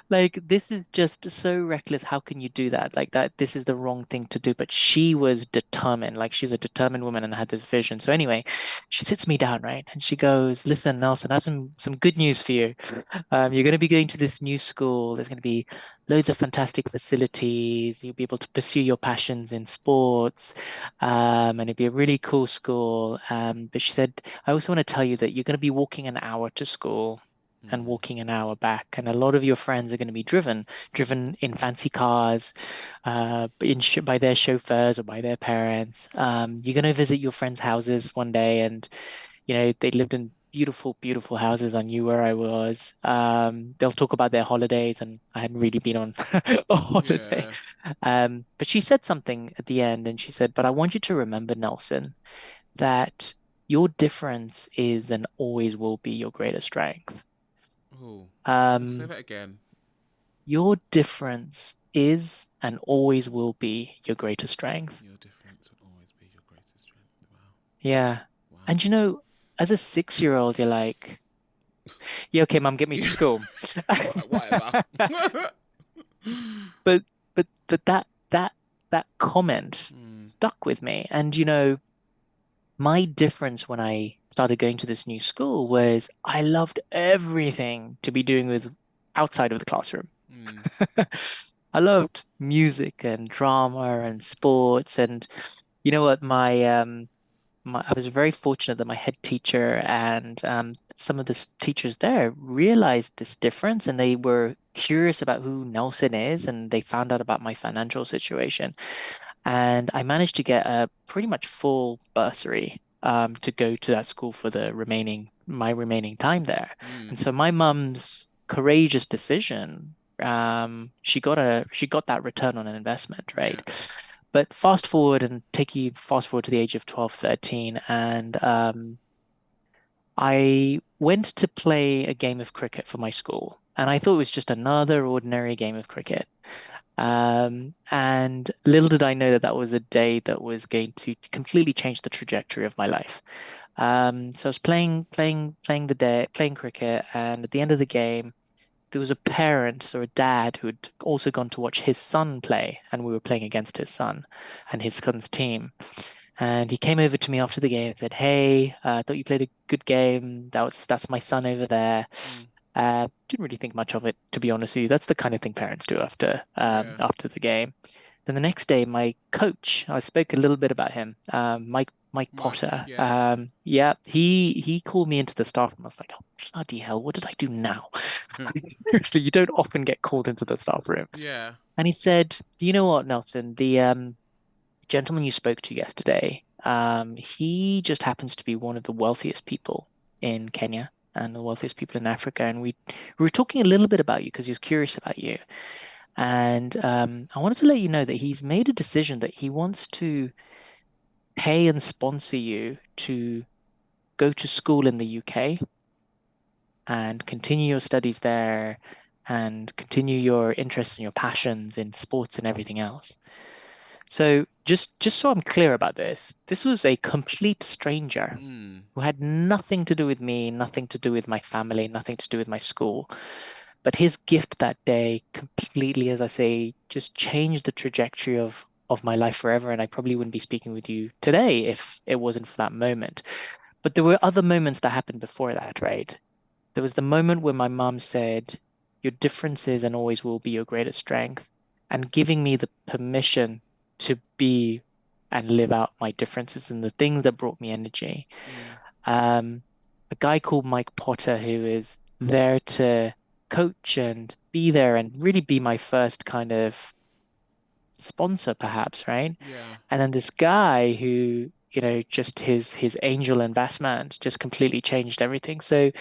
Like, this is just so reckless. How can you do that? Like that, this is the wrong thing to do. But she was determined, like she's a determined woman and had this vision. So anyway, she sits me down, right? And she goes, listen, Nelson, I have some good news for you. You're going to be going to this new school. There's going to be loads of fantastic facilities. You'll be able to pursue your passions in sports. And it'd be a really cool school. But she said, I also want to tell you that you're going to be walking an hour to school and Mm. walking an hour back. And a lot of your friends are going to be driven in fancy cars, by their chauffeurs or by their parents. You're going to visit your friends' houses one day, and they lived in beautiful, beautiful houses. I knew where I was. They'll talk about their holidays, and I hadn't really been on a holiday. Yeah. But she said something at the end, and she said, "But I want you to remember, Nelson, that your difference is and always will be your greatest strength. Oh. Say Um, that again. your difference is and always will be your greatest strength." Your difference would always be your greatest strength. Wow. Yeah. Wow. And as a 6-year-old, you're like, yeah, okay, mum, get me to school. Whatever. But that comment Mm. stuck with me. And my difference when I started going to this new school was I loved everything to be doing with outside of the classroom. Mm. I loved music and drama and sports. And you know what? I was very fortunate that my head teacher and some of the teachers there realized this difference, and they were curious about who Nelson is, and they found out about my financial situation. And I managed to get a pretty much full bursary to go to that school for my remaining time there. Mm. And so my mum's courageous decision, she got that return on an investment, Yeah. right? But fast forward to the age of 12, 13, and I went to play a game of cricket for my school. And I thought it was just another ordinary game of cricket. And little did I know that that was a day that was going to completely change the trajectory of my life. So I was playing cricket, and at the end of the game, there was a parent or a dad who had also gone to watch his son play, and we were playing against his son and his son's team. And he came over to me after the game and said, "Hey, I thought you played a good game. That's my son over there." Mm. Didn't really think much of it, to be honest with you. That's the kind of thing parents do Yeah. after the game. Then the next day, my coach, I spoke a little bit about him, Mike Mike. Potter. Yeah. Yeah, he called me into the staff room. I was like, oh, bloody hell, what did I do now? Seriously, you don't often get called into the staff room. Yeah. And he said, "Do you know what, Nelson? The gentleman you spoke to yesterday, he just happens to be one of the wealthiest people in Kenya and the wealthiest people in Africa. And we were talking a little bit about you because he was curious about you. And I wanted to let you know that he's made a decision that he wants to pay and sponsor you to go to school in the UK and continue your studies there and continue your interests and your passions in sports and everything else." So just so I'm clear about this, this was a complete stranger Mm. who had nothing to do with me, nothing to do with my family, nothing to do with my school. But his gift that day completely, as I say, just changed the trajectory of my life forever. And I probably wouldn't be speaking with you today if it wasn't for that moment. But there were other moments that happened before that, right? There was the moment when my mom said, "Your differences and always will be your greatest strength," and giving me the permission to be and live out my differences and the things that brought me energy. Mm. Um, a guy called Mike Potter, who is there to coach and be there and really be my first kind of sponsor, perhaps, right? Yeah. And then this guy who, just his angel investment just completely changed everything. So,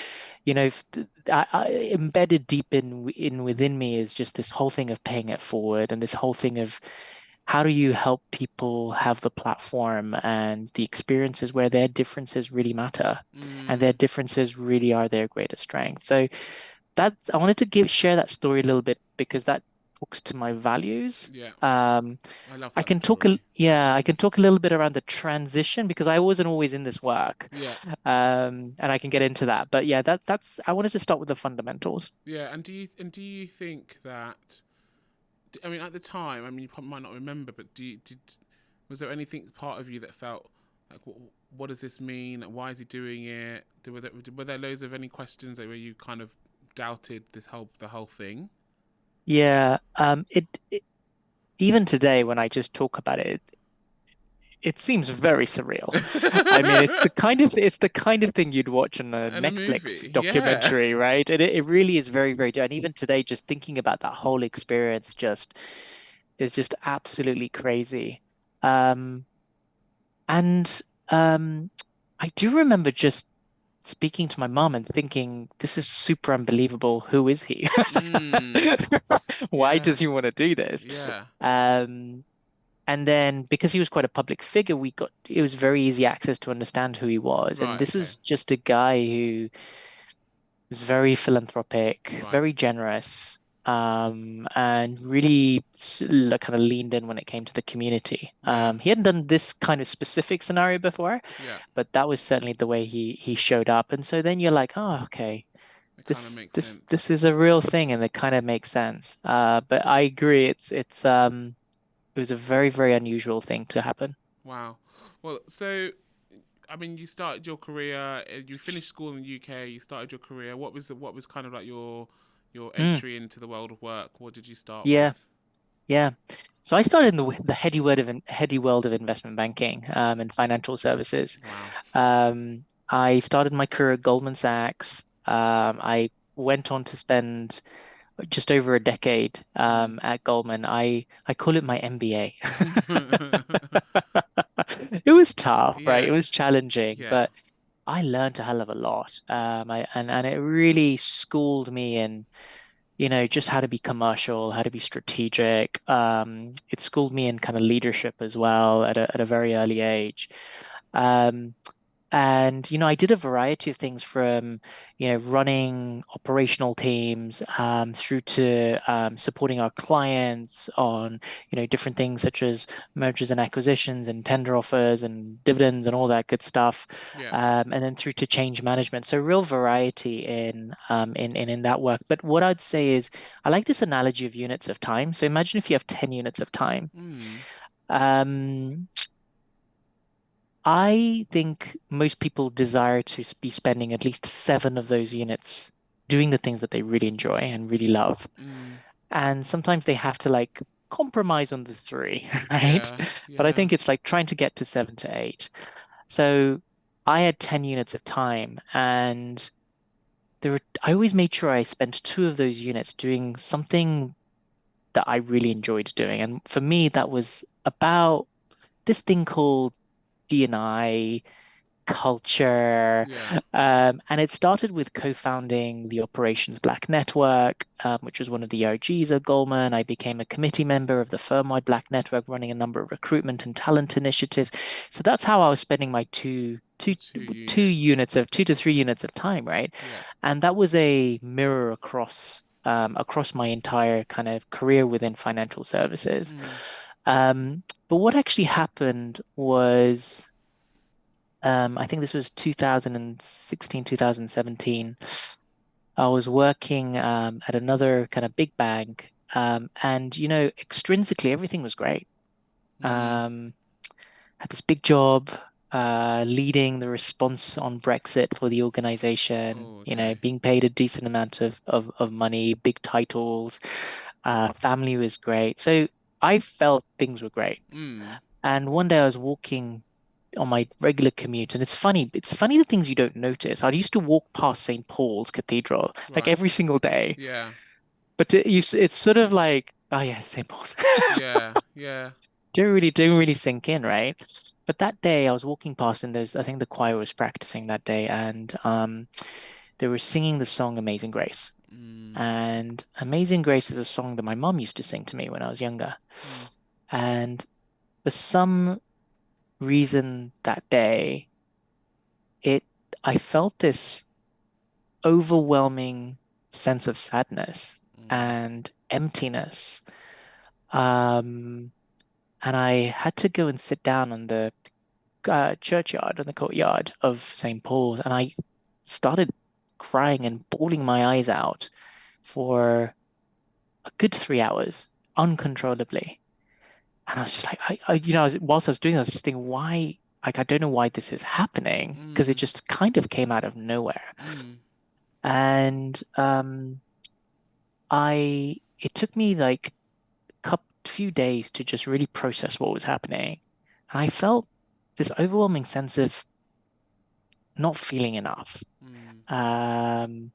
embedded deep in within me is just this whole thing of paying it forward and this whole thing of how do you help people have the platform and the experiences where their differences really matter and their Mm. differences really are their greatest strength. So that I wanted to share that story a little bit because that talks to my values. Yeah. Um, I love that story. yeah, I can It's talk a little bit around the transition because I wasn't always in this work. yeah. And I can get into that. But yeah, that's I wanted to start with the fundamentals. Yeah. And do you think that? I mean, at the time, I mean, you probably might not remember, but was there anything part of you that felt like, what does this mean? Why is he doing it? Were there loads of any questions that where you kind of doubted the whole thing? Yeah, it even today when I just talk about it, it seems very surreal. I mean, it's the kind of thing you'd watch on a And a Netflix movie, yeah. documentary, right? And it really is very, very good. And even today, just thinking about that whole experience just is just absolutely crazy. Um, and I do remember just speaking to my mom and thinking, this is super unbelievable. Who is he? Mm, Why yeah, does he want to do this? yeah. Um, and then because he was quite a public figure, it was very easy access to understand who he was. And Right, this okay. was just a guy who was very philanthropic, Right, very generous, and really kind of leaned in when it came to the community. yeah, He hadn't done this kind of specific scenario before, yeah. but that was certainly the way he showed up. And so then you're like, oh, okay, It kind of this makes this sense. this is a real thing, and it kind of makes sense. But I agree, it was a very, very unusual thing to happen. Wow. Well, so I mean, you started your career. You finished school in the UK. You started your career. What was kind of like your Mm, entry into the world of work? What did you start yeah, with? yeah. So I started in the heady world of investment banking and financial services. Wow. I started my career at Goldman Sachs. I went on to spend just over a decade Mm. at Goldman. I call it my MBA. It was tough, right? Yeah, It was challenging, yeah, but I learned a hell of a lot. And it really schooled me in, just how to be commercial, how to be strategic. It schooled me in kind of leadership as well at a very early age. Um, And, I did a variety of things from, running operational teams through to supporting our clients on, different things such as mergers and acquisitions and tender offers and dividends and all that good stuff. Yeah. And then through to change management. So real variety in that work. But what I'd say is I like this analogy of units of time. So imagine if you have 10 units of time. Mm. Um, I think most people desire to be spending at least 7 of those units doing the things that they really enjoy and really love. Mm. And sometimes they have to like compromise on the three, right? Yeah. But I Yeah. think it's like trying to get to 7 to 8. So I had 10 units of time, and I always made sure I spent 2 of those units doing something that I really enjoyed doing. And for me, that was about this thing called D&I culture. Yeah. And it started with co-founding the Operations Black Network, which was one of the OGs at Goldman. I became a committee member of the firm-wide Black Network, running a number of recruitment and talent initiatives. So that's how I was spending my Two two units. units of 2 to 3 units of time, right? Yeah. And that was a mirror across my entire kind of career within financial services. Mm. But what actually happened was I think this was 2016, 2017. I was working at another kind of big bank, and extrinsically everything was great. Mm. Um, had this big job, leading the response on Brexit for the organization. Oh, okay. Being paid a decent amount of money, big titles, family was great. So I felt things were great. Mm. And one day I was walking on my regular commute, and it's funny the things you don't notice. I used to walk past St. Paul's Cathedral like Right. every single day, Yeah. but it's sort of like, oh yeah, St. Paul's. Yeah. Yeah. Don't really sink in, right? But that day I was walking past, and I think the choir was practicing that day, and they were singing the song Amazing Grace. Mm. And Amazing Grace is a song that my mom used to sing to me when I was younger. Mm. And for some reason that day, it I felt this overwhelming sense of sadness Mm. and emptiness. Um, and I had to go and sit down on the churchyard, on the courtyard of St. Paul's, and I started crying and bawling my eyes out for a good 3 hours, uncontrollably. And I was just like, whilst I was doing that, I was just thinking, why? Like, I don't know why this is happening because it Mm. just kind of came out of nowhere. Mm. And it took me like few days to just really process what was happening. And I felt this overwhelming sense of not feeling enough, Mm. um,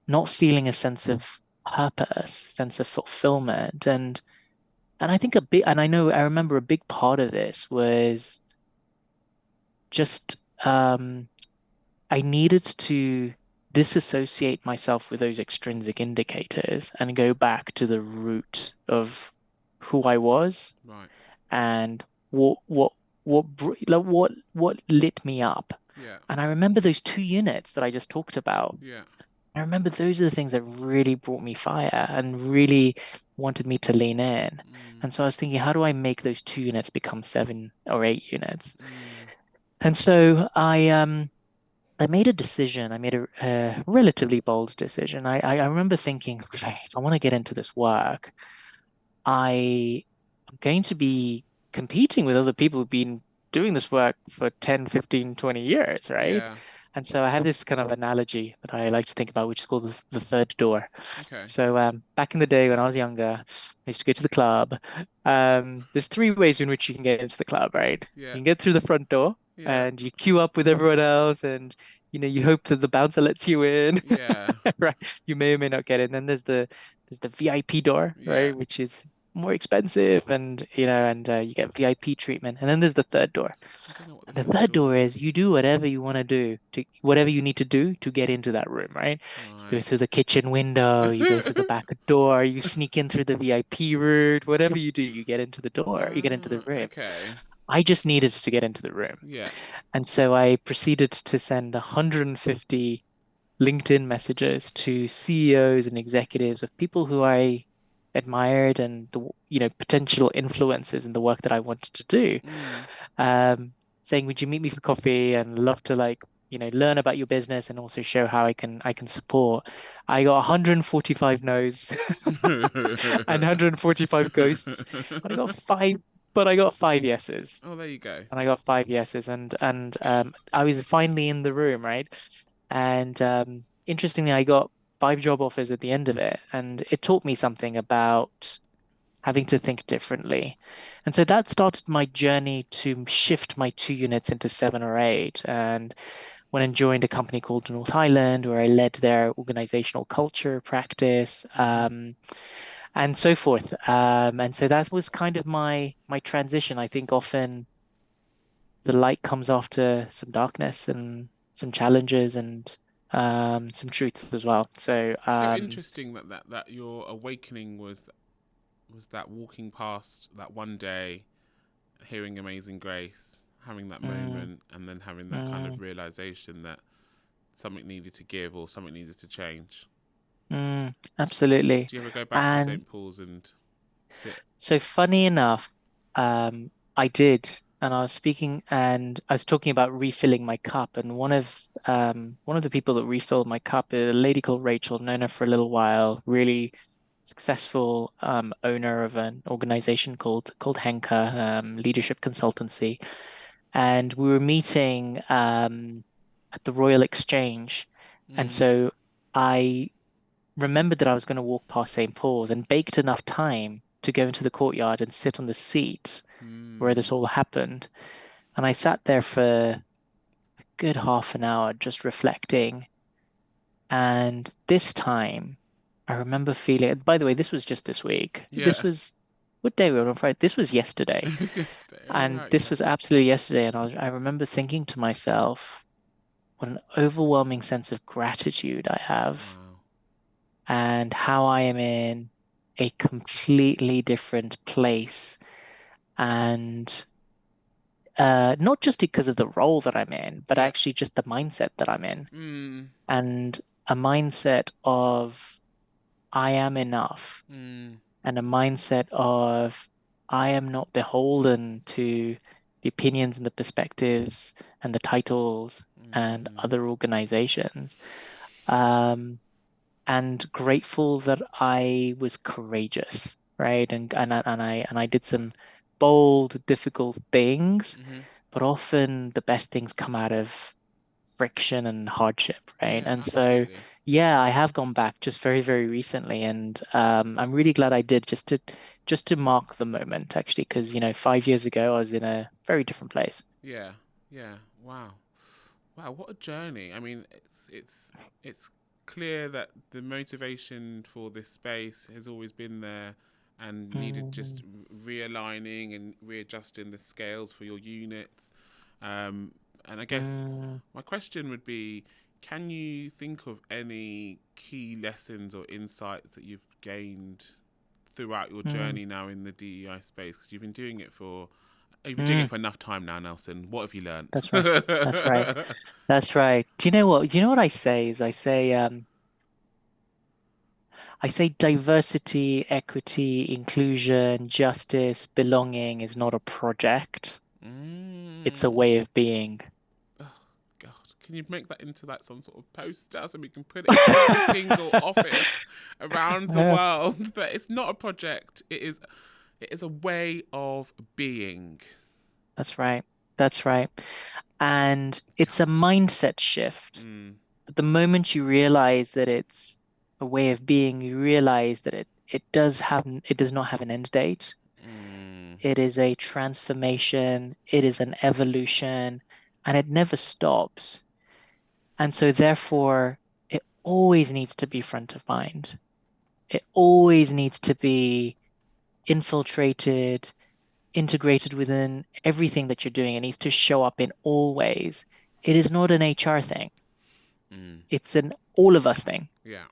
not feeling a sense of purpose, sense of fulfillment. And I think I remember a big part of this was just I needed to disassociate myself with those extrinsic indicators and go back to the root of who I was Right. and what lit me up. Yeah. And I remember those 2 units that I just talked about. Yeah. I remember those are the things that really brought me fire and really wanted me to lean in. Mm. And so I was thinking, how do I make those 2 units become 7 or 8 units? Mm. And so I made a decision. I made a relatively bold decision. I remember thinking, okay, if I want to get into this work, I am going to be competing with other people who've been doing this work for 10, 15, 20 years, right? Yeah. And so I have this kind of analogy that I like to think about, which is called the third door. Okay. So back in the day when I was younger, I used to go to the club. There's 3 ways in which you can get into the club, right? Yeah. You can get through the front door Yeah. and you queue up with everyone else, and you hope that the bouncer lets you in. Yeah. Right. You may or may not get in. Then there's the VIP door, Yeah. right, which is more expensive, and you get VIP treatment. And then there's the third door. I don't know what the And the third third door door is is. you do whatever you want to do to whatever you need to do to get into that room, right? You go Right. through the kitchen window, you go through the back door, you sneak in through the VIP route, whatever you do, you get into the door, you get into the room. Okay. I just needed to get into the room. Yeah. And so I proceeded to send 150 LinkedIn messages to CEOs and executives of people who I admired and potential influences in the work that I wanted to do, Mm. saying, "Would you meet me for coffee? And love to learn about your business and also show how I can support." I got 145 no's and 145 ghosts, but I got five yeses. Oh, there you go. And I got five yeses, and I was finally in the room, right? And interestingly, I got five job offers at the end of it, and it taught me something about having to think differently. And so that started my journey to shift my 2 units into 7 or 8. And when I joined a company called North Highland, where I led their organizational culture practice, Hmm. and so forth. And so that was kind of my transition. I think often the light comes after some darkness and some challenges and some truths as well. So So interesting that your awakening was that walking past that one day, hearing Amazing Grace, having that mm, moment, and then having that kind of mm, realization that something needed to give or something needed to change. absolutely. Do you ever go back to And St. Paul's and sit? so funny enough, I did, and I was speaking and I was talking about refilling my cup, and one of the people that refilled my cup is a lady called Rachel, known her for a little while, really successful owner of an organization called Henker, leadership consultancy. And we were meeting at the Royal Exchange. And Mm, so I remembered that I was going to walk past St. Paul's and baked enough time to go into the courtyard and sit on the seat where this mm, all happened. And I sat there for a good half an hour just reflecting. And this time, I remember feeling, by the way, this was just this week. This yeah. was, what day were we on Friday? This was yesterday. It was yesterday. Oh And right, this yeah. was absolutely yesterday. And I remember thinking to myself, what an overwhelming sense of gratitude I have, Wow. and how I am in a completely different place. And not just because of the role that I'm in, but Yeah. actually just the mindset that I'm in. Mm, And a mindset of I am enough, mm, and a mindset of I am not beholden to the opinions and the perspectives and the titles and mm. other organizations. Um, and grateful that I was courageous, right? And I did some bold, difficult things, Hmm. but often the best things come out of friction and hardship, right? Yeah, And so, absolutely. yeah, I have gone back just very, very recently, and I'm really glad I did just to mark the moment, actually, because 5 years ago I was in a very different place. Yeah, yeah. Wow. Wow, what a journey. I mean, it's clear that the motivation for this space has always been there and needed just Mm, realigning and readjusting the scales for your units. And I guess mm, my question would be, can you think of any key lessons or insights that you've gained throughout your mm, journey now in the DEI space? Because you've been doing it for you've been doing it mm. for enough time now, Nelson. What have you learned? That's right. That's right. That's right. Do you know what? Do you know what I say is I say diversity, equity, inclusion, justice, belonging is not a project. It's a Mm. way of being. Oh God! Can you make that into like some sort of poster so we can put it in every single office around the Yeah, world? That it's not a project. It is a way of being. that's right. That's right. And it's a God. mindset shift. Mm. The moment you realize that it's a way of being, you realize that it does not have an end date. Mm. It is a transformation, it is an evolution, and it never stops. And so therefore, it always needs to be front of mind. It always needs to be infiltrated, integrated within everything that you're doing. It needs to show up in all ways. It is not an HR thing. Mm. It's an all of us thing. Yeah.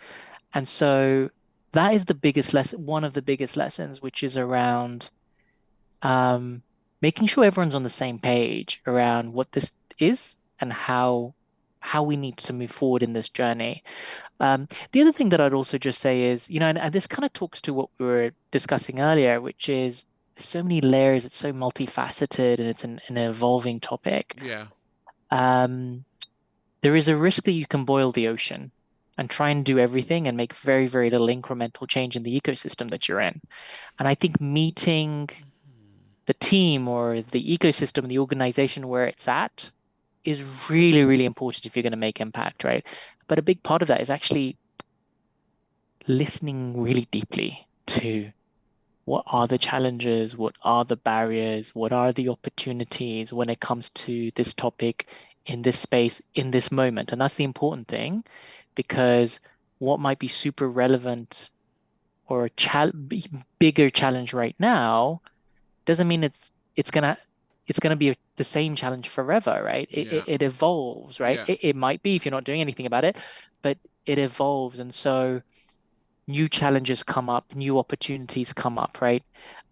And so that is the biggest lesson, one of the biggest lessons, which is around um, making sure everyone's on the same page around what this is and how we need to move forward in this journey. The other thing that I'd also just say is, and this kind of talks to what we were discussing earlier, which is so many layers, it's so multifaceted, and it's an evolving topic. Yeah. Um, there is a risk that you can boil the ocean and try and do everything and make very, very little incremental change in the ecosystem that you're in. And I think meeting the team or the ecosystem, the organization where it's at is really, really important if you're going to make impact, right? But a big part of that is actually listening really deeply to what are the challenges, what are the barriers, what are the opportunities when it comes to this topic in this space, in this moment. And that's the important thing, because what might be super relevant or a bigger challenge right now doesn't mean it's gonna be the same challenge forever, right? It, Yeah. it, it evolves, right? Yeah. It might be if you're not doing anything about it, but it evolves. And so new challenges come up, new opportunities come up, right?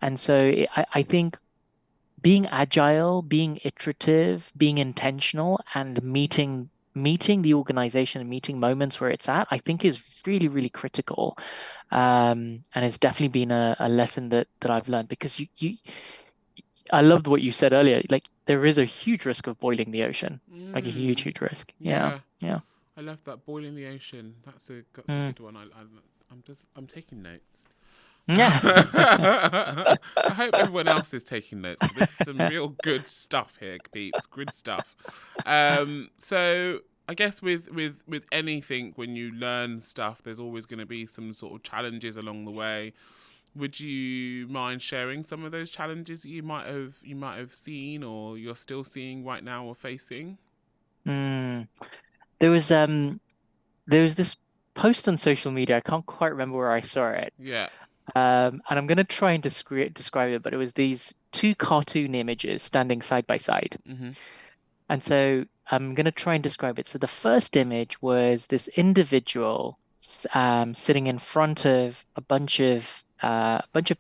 And so I think being agile, being iterative, being intentional, and meeting the organization and meeting moments where it's at, I think is really, really critical. And it's definitely been a lesson that I've learned because I loved what you said earlier. Like there is a huge risk of boiling the ocean, like a huge, Mm. huge risk. Yeah, Yeah. yeah. I love that, boiling the ocean. That's a Mm. good one. I'm taking notes. Yeah. I hope everyone else is taking notes because this is some real good stuff here, peeps. Good stuff. So I guess with anything, when you learn stuff, there's always going to be some sort of challenges along the way. Would you mind sharing some of those challenges that you might have seen or you're still seeing right now or facing? Mm. There was um there was this post on social media. I can't quite remember where I saw it. Yeah. And I'm gonna try and describe it, but it was these two cartoon images standing side by side. Mhm. And so I'm going to try and describe it. So the first image was this individual sitting in front of a bunch of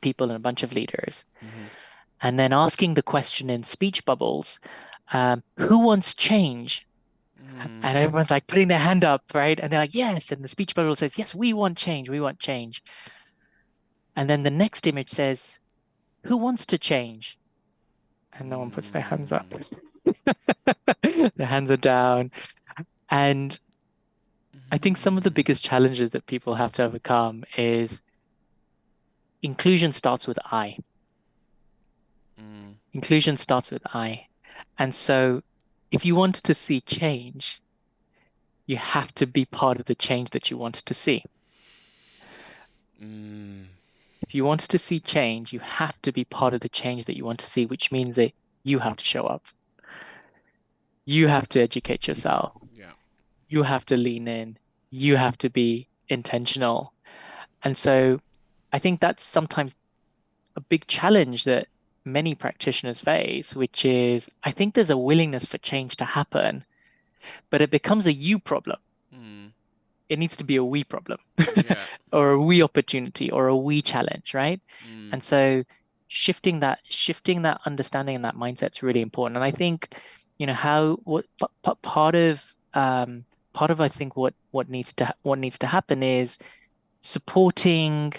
people and a bunch of leaders, Mhm. and then asking the question in speech bubbles, who wants change? Mm. And everyone's like putting their hand up, right? And they're like, yes. And the speech bubble says, yes, we want change. We want change. And then the next image says, who wants to change? And no one puts their hands up. Mm. Their hands are down. And I think some of the Mm. biggest challenges that people have to overcome is inclusion starts with I. Mm. Inclusion starts with I. And so if you want to see change, you have to be part of the change that you want to see. Mm. If you want to see change, you have to be part of the change that you want to see, which means that you have to show up. You have to educate yourself. Yeah. You have to lean in. You have to be intentional. And so I think that's sometimes a big challenge that many practitioners face, which is I think there's a willingness for change to happen, but it becomes a you problem. Mm. It needs to be a we problem Yeah. or a we opportunity or a we challenge, right? Mm. And so shifting that understanding and that mindset's really important. And I think, how what part of I think what needs to happen is supporting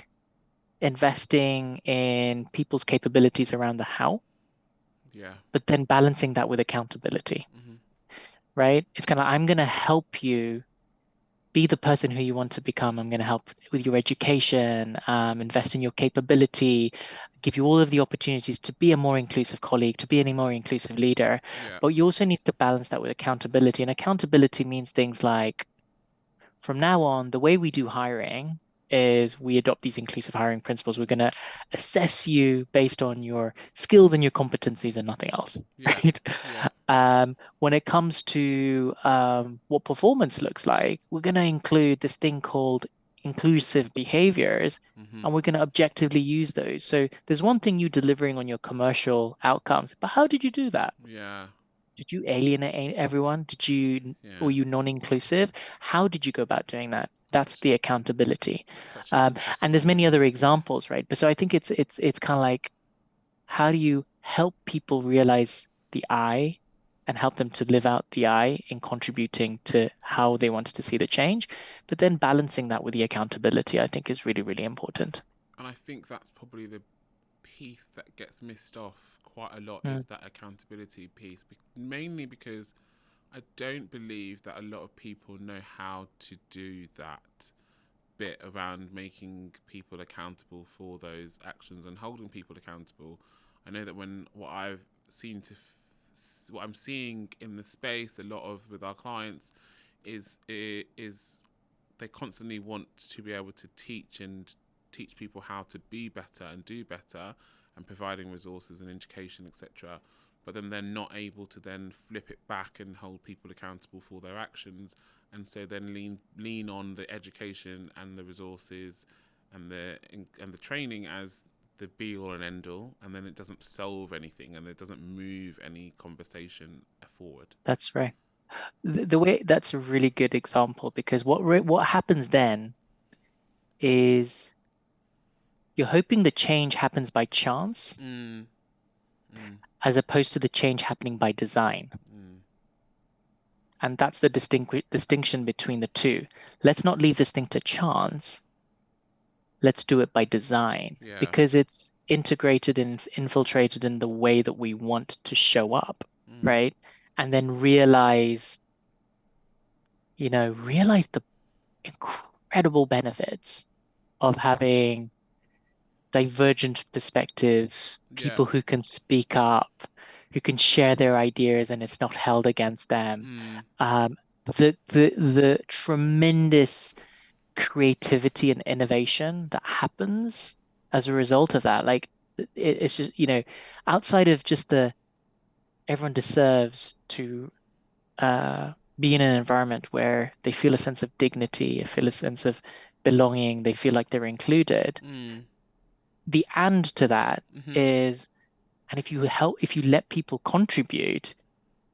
investing in people's capabilities around the how, Yeah. but then balancing that with accountability, Mhm. right? It's kind of, I'm going to help you be the person who you want to become. I'm going to help with your education, invest in your capability, give you all of the opportunities to be a more inclusive colleague, to be a more inclusive leader. Yeah. But you also need to balance that with accountability. And accountability means things like from now on, the way we do hiring is we adopt these inclusive hiring principles. We're going to assess you based on your skills and your competencies and nothing else, Yeah. right? Yeah. When it comes to what performance looks like, we're going to include this thing called inclusive behaviors, Mhm. and we're going to objectively use those. So there's one thing you delivering on your commercial outcomes, but how did you do that? Yeah. Did you alienate everyone? Yeah. Were you non-inclusive? How did you go about doing that? That's Such the accountability. such an And there's interesting many other yeah. examples, right? But so I think it's kind of like how do you help people realize the I and help them to live out the I in contributing to how they wanted to see the change. But then balancing that with the accountability, I think is really, really important. And I think that's probably the piece that gets missed off quite a lot Mm. is that accountability piece, mainly because I don't believe that a lot of people know how to do that bit around making people accountable for those actions and holding people accountable. I know that what I'm seeing in the space a lot of with our clients is they constantly want to be able to teach people how to be better and do better, and providing resources and education, etc. But then they're not able to then flip it back and hold people accountable for their actions, and so then lean on the education and the resources and the training as the be all and end all, and then it doesn't solve anything and it doesn't move any conversation forward. That's right. The way that's a really good example, because what happens then is you're hoping the change happens by chance as opposed to the change happening by design. And that's the distinction between the two. Let's not leave this thing to chance. Let's do it by design, because it's integrated and infiltrated in the way that we want to show up, right? And then realize the incredible benefits of having divergent perspectives, people who can speak up, who can share their ideas and it's not held against them. The tremendous creativity and innovation that happens as a result of that. Like it's just, outside of just everyone deserves to be in an environment where they feel a sense of dignity, feel a sense of belonging, they feel like they're included. The and to that is, and if you let people contribute,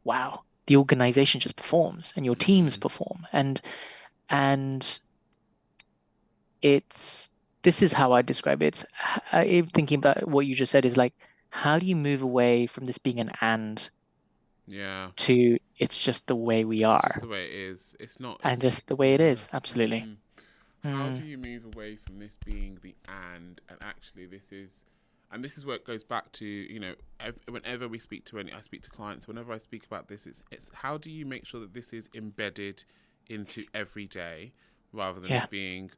wow, the organization just performs and your teams perform. And this is how I describe it. I'm thinking about what you just said is like, how do you move away from this being an and to it's just the way we are. It's just the way it is. It's not. And just the way it is. Absolutely. How do you move away from this being the and actually this is where it goes back to, whenever I speak to clients, whenever I speak about this, it's how do you make sure that this is embedded into every day, rather than it being,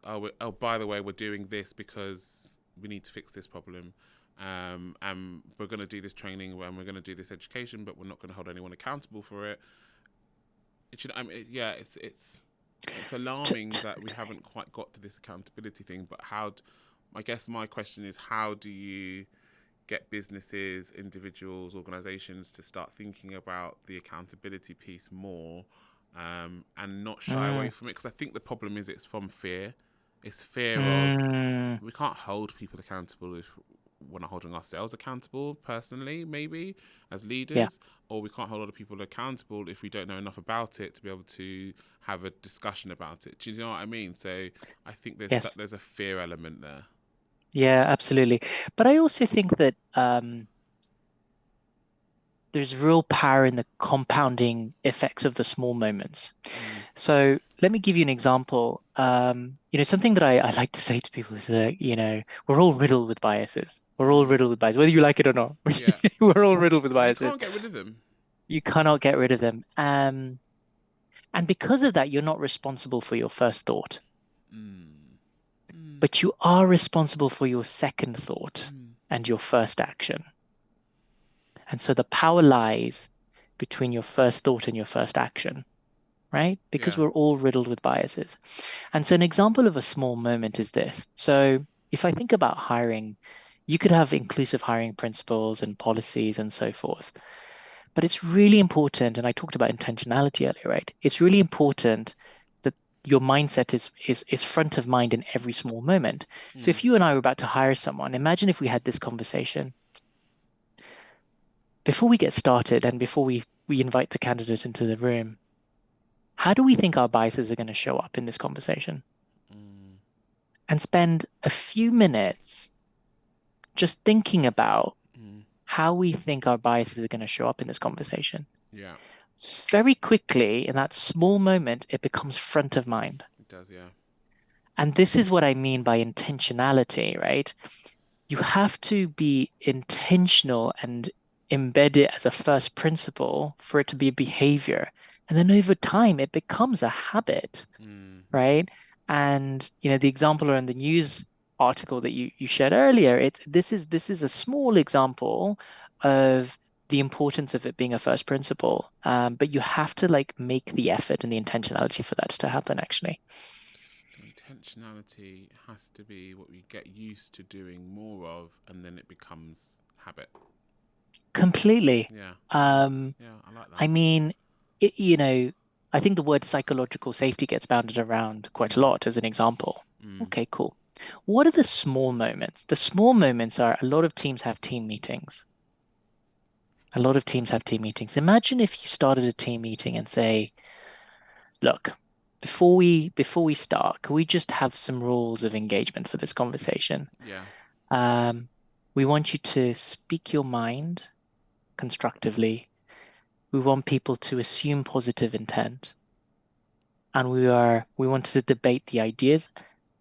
by the way, we're doing this because we need to fix this problem. And we're going to do this training and we're going to do this education, but we're not going to hold anyone accountable for it. It's alarming that we haven't quite got to this accountability thing. But I guess my question is, how do you get businesses, individuals, organizations to start thinking about the accountability piece more, and not shy away from it? Because I think the problem is it's from fear. It's fear of we can't hold people accountable if we're not holding ourselves accountable personally, maybe as leaders, or we can't hold other people accountable if we don't know enough about it to be able to have a discussion about it. Do you know what I mean? So I think there's a fear element there. Yeah, absolutely. But I also think that there's real power in the compounding effects of the small moments. So let me give you an example. Something that I like to say to people is that, we're all riddled with biases. We're all riddled with biases, whether you like it or not. We're all riddled with biases. You can't get rid of them. You cannot get rid of them. And because of that, you're not responsible for your first thought. But you are responsible for your second thought and your first action. And so the power lies between your first thought and your first action, right? Because we're all riddled with biases. And so an example of a small moment is this. So if I think about hiring, you could have inclusive hiring principles and policies and so forth. But it's really important, and I talked about intentionality earlier, right? It's really important that your mindset is front of mind in every small moment. So if you and I were about to hire someone, imagine if we had this conversation. Before we get started and before we invite the candidate into the room, how do we think our biases are going to show up in this conversation? And spend a few minutes just thinking about how we think our biases are going to show up in this conversation. Yeah, Very quickly, in that small moment, it becomes front of mind. it does. Yeah. And this is what I mean by intentionality, right? You have to be intentional and embed it as a first principle for it to be a behavior. And then over time, it becomes a habit, Mm. right? And the example around the news article that you shared earlier, this is a small example of the importance of it being a first principle. But you have to like make the effort and the intentionality for that to happen, actually. The intentionality has to be what we get used to doing more of, and then it becomes habit. Completely. Yeah, yeah, Um, yeah. I like I that. mean, it, you know, I think the word psychological safety gets bounded around quite a Mm. lot as an example. Mm. Okay, cool. What are the small moments? The small moments are a lot of teams have team meetings. A lot of teams have team meetings. Imagine if you started a team meeting and say, look, before we start, can we just have some rules of engagement for this conversation? Yeah. Um, we want you to speak your mind constructively. We want people to assume positive intent, and we want to debate the ideas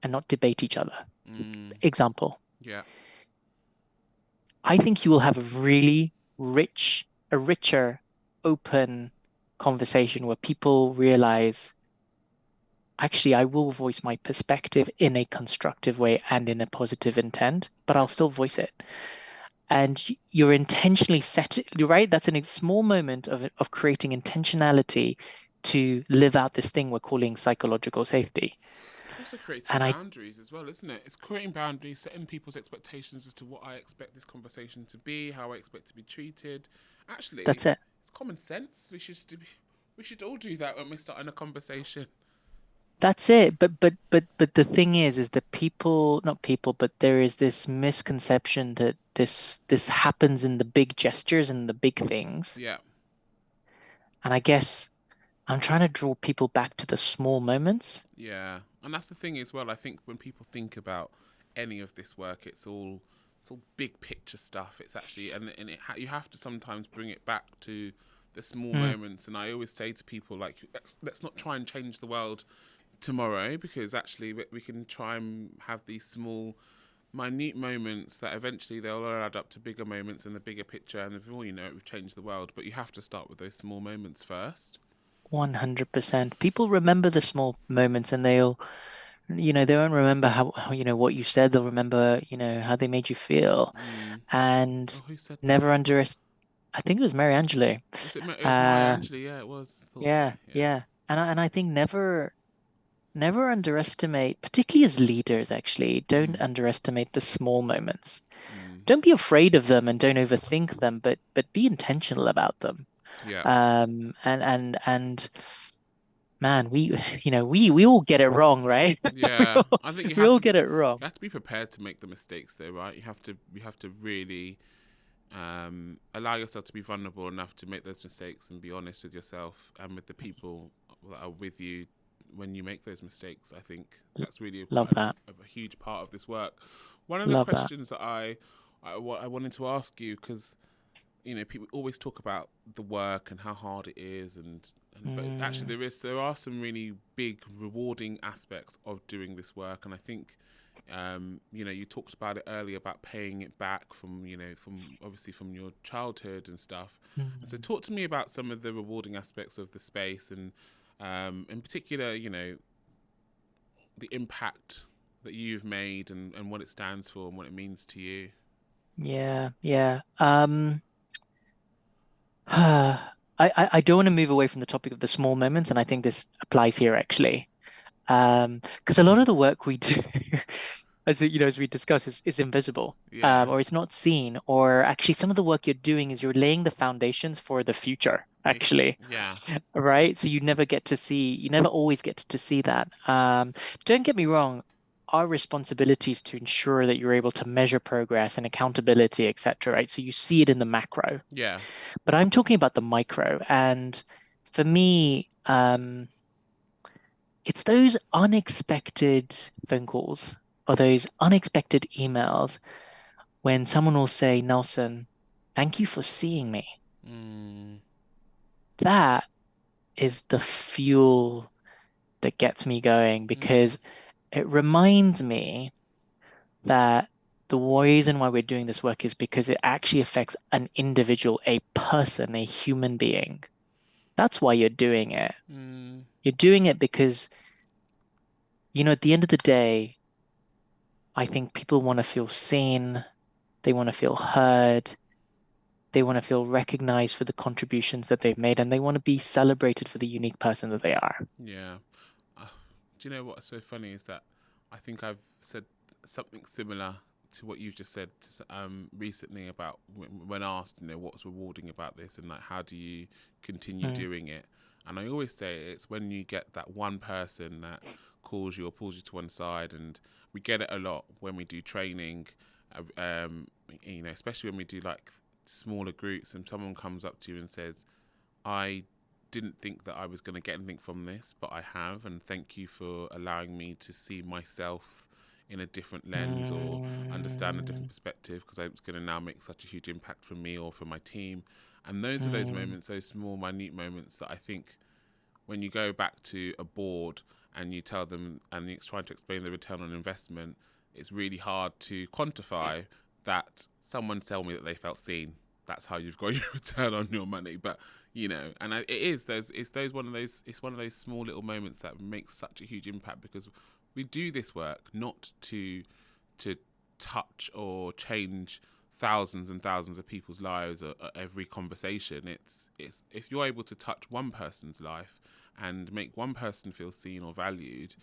and not debate each other. Mm. Example, Yeah. I think you will have a richer, open conversation where people realize, actually, I will voice my perspective in a constructive way and in a positive intent, but Yeah. I'll still voice it. And you're intentionally set it, right? That's a small moment of creating intentionality to live out this thing we're calling psychological safety. Also creating And I boundaries as well, isn't it? It's creating boundaries, setting people's expectations as to what I expect this conversation to be, how I expect to be treated. Actually, That's it. it's common sense. We should all do that when we're starting a conversation. That's it. But the thing is that not people, but there is this misconception that this happens in the big gestures and the big things. Yeah. And I guess I'm trying to draw people back to the small moments. Yeah, and that's the thing as well. I think when people think about any of this work, it's all big picture stuff. It's actually you have to sometimes bring it back to the small Mm, moments. And I always say to people like, let's not try and change the world tomorrow, because actually we can try and have these small, minute moments that eventually they'll all add up to bigger moments in the bigger picture. And before you know it, we've changed the world. But you have to start with those small moments first. 100%. People remember the small moments and they won't remember how what you said. They'll remember, how they made you feel. Mm. And Oh, who said that? never underest I think it was Mary Angelou. Was it? It was Maya Uh, Angelou. Yeah, it was. I thought so. yeah, Yeah. yeah. And I think never underestimate, particularly as leaders, actually, don't Mm. underestimate the small moments. Mm. Don't be afraid of them and don't overthink them, but be intentional about them. Yeah. And man, we all get it wrong, right? Yeah. I think We all get it wrong. you have to be prepared to make the mistakes, though, right? You have to really allow yourself to be vulnerable enough to make those mistakes and be honest with yourself and with the people that are with you when you make those mistakes. I think that's really Love that. a huge part of this work. One of the Love that. questions that I wanted to ask you, because people always talk about the work and how hard it is, and but actually Mm, there are some really big rewarding aspects of doing this work. And I think you talked about it earlier about paying it back from from obviously from your childhood and stuff. And so mm. talk to me about some of the rewarding aspects of the space, and in particular the impact that you've made, and what it stands for and what it means to you. Yeah, yeah. I don't want to move away from the topic of the small moments, and I think this applies here actually. Because a lot of the work we do, as we discuss, is invisible, Yeah. or it's not seen, or actually some of the work you're doing is you're laying the foundations for the future, actually, Yeah. right? So you never always get to see that. Don't get me wrong, our responsibility is to ensure that you're able to measure progress and accountability, etc., right? So you see it in the macro, Yeah. but I'm talking about the micro, and for me, it's those unexpected phone calls or those unexpected emails when someone will say, Nelson, Thank you for seeing me. Mm, That is the fuel that gets me going mm, because it reminds me that the reason why we're doing this work is because it actually affects an individual, a person, a human being. That's why you're doing it. mm, You're doing it because, at the end of the day, I think people want to feel seen, they want to feel heard, they want to feel recognized for the contributions that they've made, and they want to be celebrated for the unique person that they are. yeah. Uh, do you know what's so funny is that I think I've said something similar to what you've just said recently about when asked, what's rewarding about this and like how do you continue Mm, doing it? And I always say it's when you get that one person that calls you or pulls you to one side, and we get it a lot when we do training, especially when we do like smaller groups, and someone comes up to you and says, I didn't think that I was going to get anything from this, but I have, and thank you for allowing me to see myself in a different lens or understand a different mm, perspective because it's going to now make such a huge impact for me or for my team. And those are those mm, moments, those small, minute moments that I think when you go back to a board and you tell them and you're trying to explain the return on investment, it's really hard to quantify that someone tell me that they felt seen. That's how you've got your return on your money. But and it is it's one of those small little moments that makes such a huge impact because we do this work not to touch or change thousands and thousands of people's lives at every conversation. It's if you're able to touch one person's life and make one person feel seen or valued,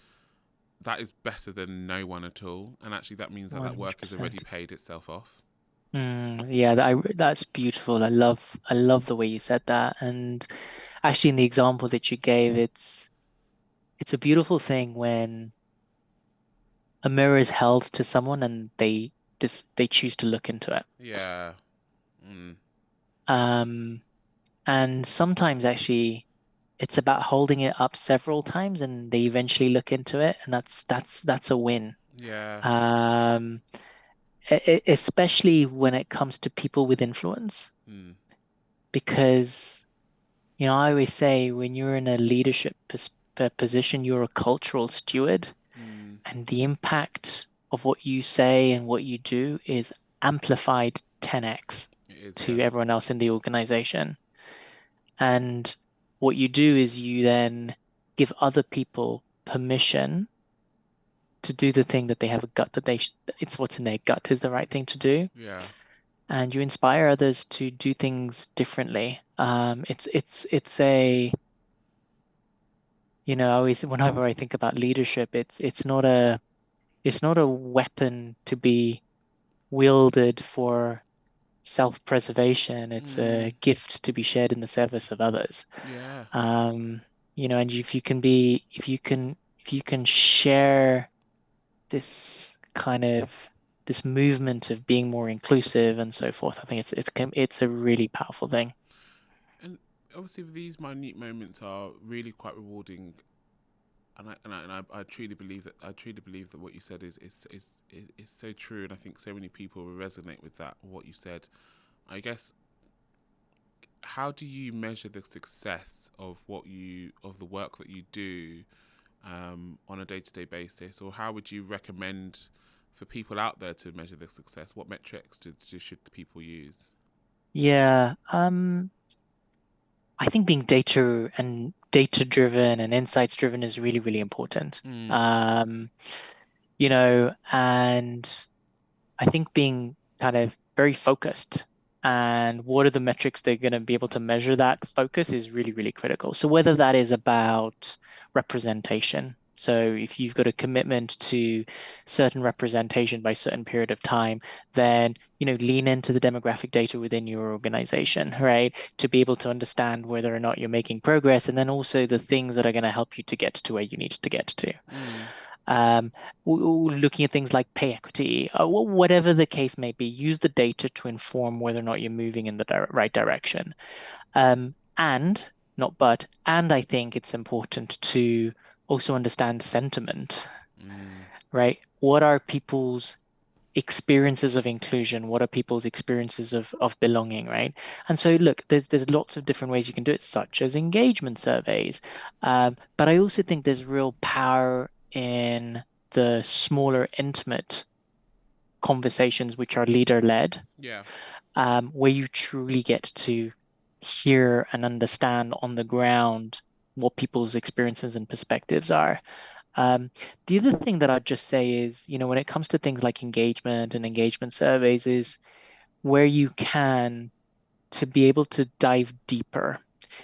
that is better than no one at all. And actually, that means that that work has already 100%. paid itself off. Yeah, that's beautiful. I love the way you said that. And actually, in the example that you gave, it's a beautiful thing when a mirror is held to someone and they choose to look into it. Yeah. Mm. Um, and sometimes actually it's about holding it up several times and they eventually look into it, and that's a win. Yeah. Um, especially when it comes to people with influence, Mm. because I always say when you're in a leadership position, you're a cultural steward, Mm. and the impact of what you say and what you do is amplified 10x It is. to Yeah. everyone else in the organization. And what you do is you then give other people permission to do the thing that they have a gut that it's what's in their gut is the right thing to do. Yeah. And you inspire others to do things differently. It's a, always whenever I think about leadership, it's not a weapon to be wielded for self-preservation. It's a Mm. gift to be shared in the service of others. Yeah. Um, and if you can share this kind of this movement of being more inclusive and so forth, I think it's a really powerful thing. And obviously, these minute moments are really quite rewarding. And I truly believe that what you said is so true, and I think so many people will resonate with that. What you said, I guess. How do you measure the success of the work that you do on a day-to-day basis, or how would you recommend for people out there to measure the success? What metrics should the people use? Yeah, I think being data driven and insights driven is really, really important. Mm, And I think being kind of very focused and what are the metrics they're going to be able to measure that focus is really, really critical. So whether that is about representation. So if you've got a commitment to certain representation by a certain period of time, then, lean into the demographic data within your organization, right? To be able to understand whether or not you're making progress, and then also the things that are going to help you to get to where you need to get to. mm, um, Looking at things like pay equity, whatever the case may be, use the data to inform whether or not you're moving in the right direction. And I think it's important to also understand sentiment, mm, right? What are people's experiences of inclusion? What are people's experiences of belonging, right? And so look, there's lots of different ways you can do it, such as engagement surveys. But I also think there's real power in the smaller, intimate conversations which are leader-led, Yeah. where you truly get to hear and understand on the ground what people's experiences and perspectives are. Um, the other thing that I'd just say is, when it comes to things like engagement and engagement surveys, is where you can to be able to dive deeper.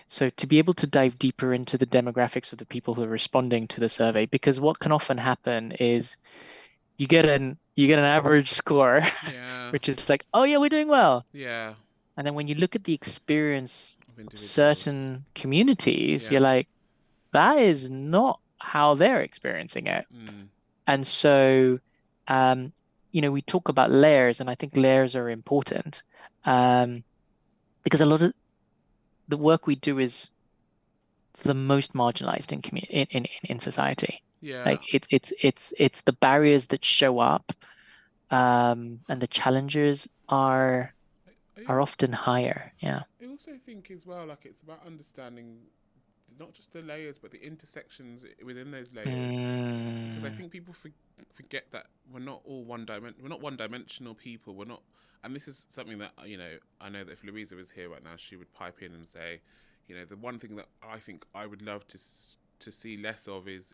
So to be able to dive deeper into the demographics of the people who are responding to the survey, because what can often happen is you get an average score, Yeah. which is like, oh yeah, we're doing well. Yeah. And then when you look at the experience Of of individuals. certain communities, Yeah. you're like, that is not how they're experiencing it. Mm. And so, um, we talk about layers, and I think layers are important, um, because a lot of the work we do is the most marginalized in society. Yeah. Like it's the barriers that show up, and the challenges I, I, are al- often higher. Yeah. I also think as well, like it's about understanding not just the layers, but the intersections within those layers. Because I Mm, think people forget that we're not all we're not one-dimensional people. We're not, and this is something that I know that if Louisa was here right now, she would pipe in and say, the one thing that I think I would love to see less of is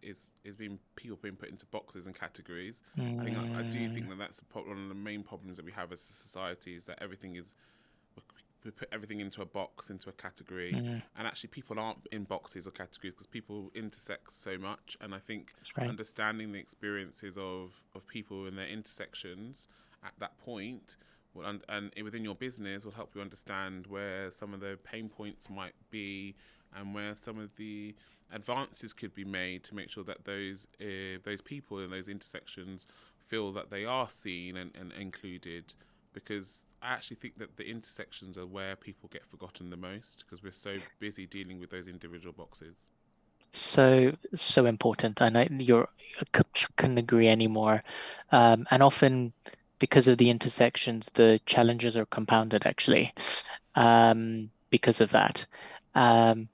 being people being put into boxes and categories. I do think mm, that that's one of the main problems that we have as a society is that everything is we put everything into a box, into a category, mm, and actually people aren't in boxes or categories because people intersect so much. And I think that's right. understanding the experiences of people and their intersections at that point and within your business will help you understand where some of the pain points might be and where some of the advances could be made to make sure that those people in those intersections feel that they are seen and included, because I actually think that the intersections are where people get forgotten the most because we're so busy dealing with those individual boxes. So important. And couldn't agree anymore. And often because of the intersections, the challenges are compounded actually, because of that. Um,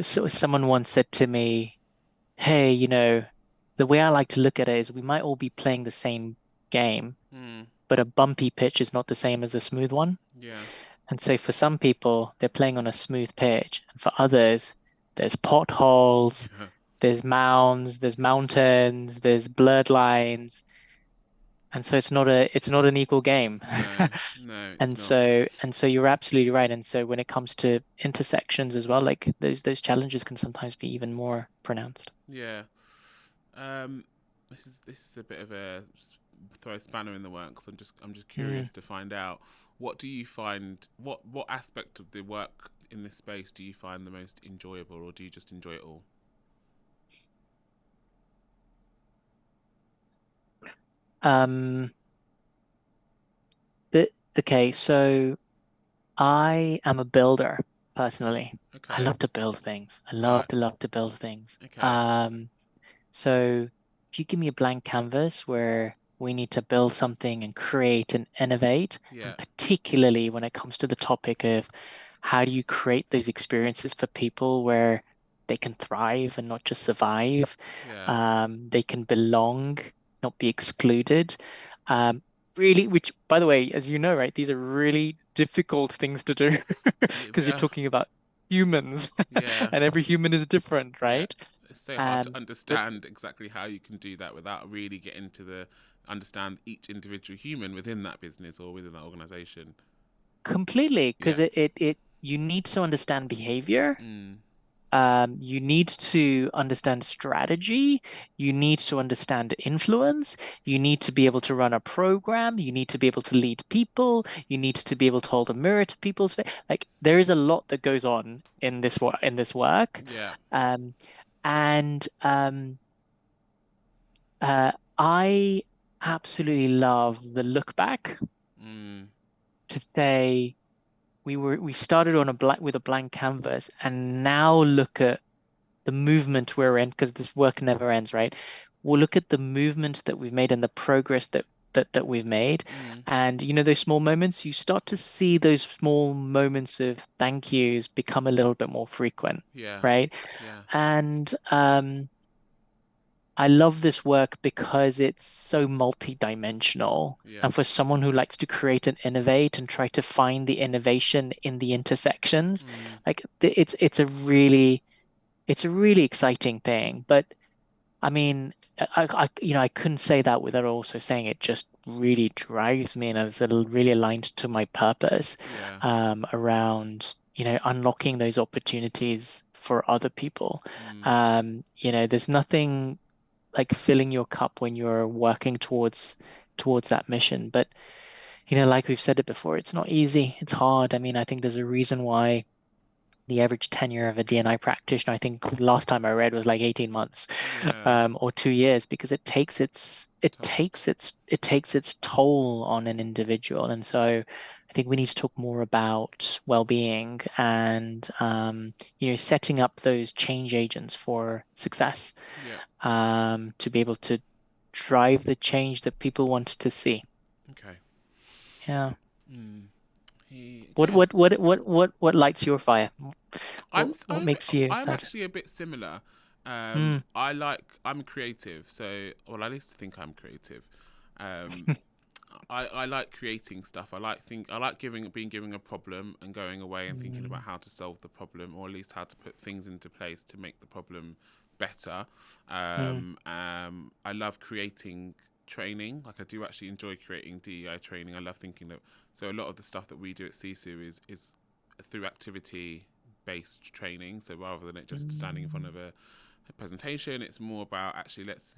someone once said to me, hey, the way I like to look at it is we might all be playing the same game, Mm, but a bumpy pitch is not the same as a smooth one. yeah, And so for some people, they're playing on a smooth pitch, and for others, there's potholes, yeah. there's mounds, there's mountains, there's blurred lines, and so it's not an equal game. No, no, it's And not. so and so you're absolutely right. And so when it comes to intersections as well, like those challenges can sometimes be even more pronounced. Yeah. Um, this is a bit of a throw a spanner in the works. I'm just Mm. curious to find out what do you find what aspect of the work in this space do you find the most enjoyable, or do you just enjoy it all? Um, but okay, so I am a builder personally. I Okay. love to build things. I Right. love to build things. Okay. So if you give me a blank canvas where we need to build something and create and innovate, Yeah. and particularly when it comes to the topic of how do you create those experiences for people where they can thrive and not just survive, Yeah. they can belong, not be excluded. Um, Really, which by the way, as you know, right, these are really difficult things to do because you're Yeah. talking about humans Yeah. and every human is different, Yeah. right? It's so hard to But understand exactly how you can do that without really getting to the understand each individual human within that business or within that organization. completely, because Yeah. it you need to understand behavior. Mm. You need to understand strategy. You need to understand influence. You need to be able to run a program. You need to be able to lead people. You need to be able to hold a mirror to people's face. Like there is a lot that goes on in this work. Yeah. Um, and I absolutely love the look back Mm. to say we started on a black with a blank canvas and now look at the movement we're in because this work never ends, right? We'll look at the movement that we've made and the progress that that we've made. Mm. And those small moments, you start to see those small moments of thank yous become a little bit more frequent, Yeah. right? Yeah. And I love this work because it's so multi-dimensional. Yeah. And for someone who likes to create and innovate and try to find the innovation in the intersections, Mm. like it's a really exciting thing. But I mean, I couldn't say that without also saying it just really drives me and is really aligned to my purpose Yeah. around, unlocking those opportunities for other people. Mm. There's nothing like filling your cup when you're working towards that mission. But, like we've said it before, it's not easy. It's hard. I mean, I think there's a reason why the average tenure of a DNI practitioner, I think last time I read was like 18 months, Yeah. or 2 years, because it takes Toll. its toll on an individual. And so I think we need to talk more about well-being and setting up those change agents for success, Yeah. to be able to drive the change that people want to see. Okay. Yeah. Mm. What Yeah. what what what what lights your fire? I'm What s- what makes you I'm excited? actually a bit similar. Mm. I'm creative, so well, I used to think I'm creative. Um, I like creating stuff. I like being given a problem and going away and thinking about Mm. how to solve the problem, or at least how to put things into place to make the problem better. Mm. I love creating training. Like I do actually enjoy creating DEI training. I love thinking that. So a lot of the stuff that we do at s2e9 is through activity based training. So rather than it just standing in front of a presentation, it's more about actually let's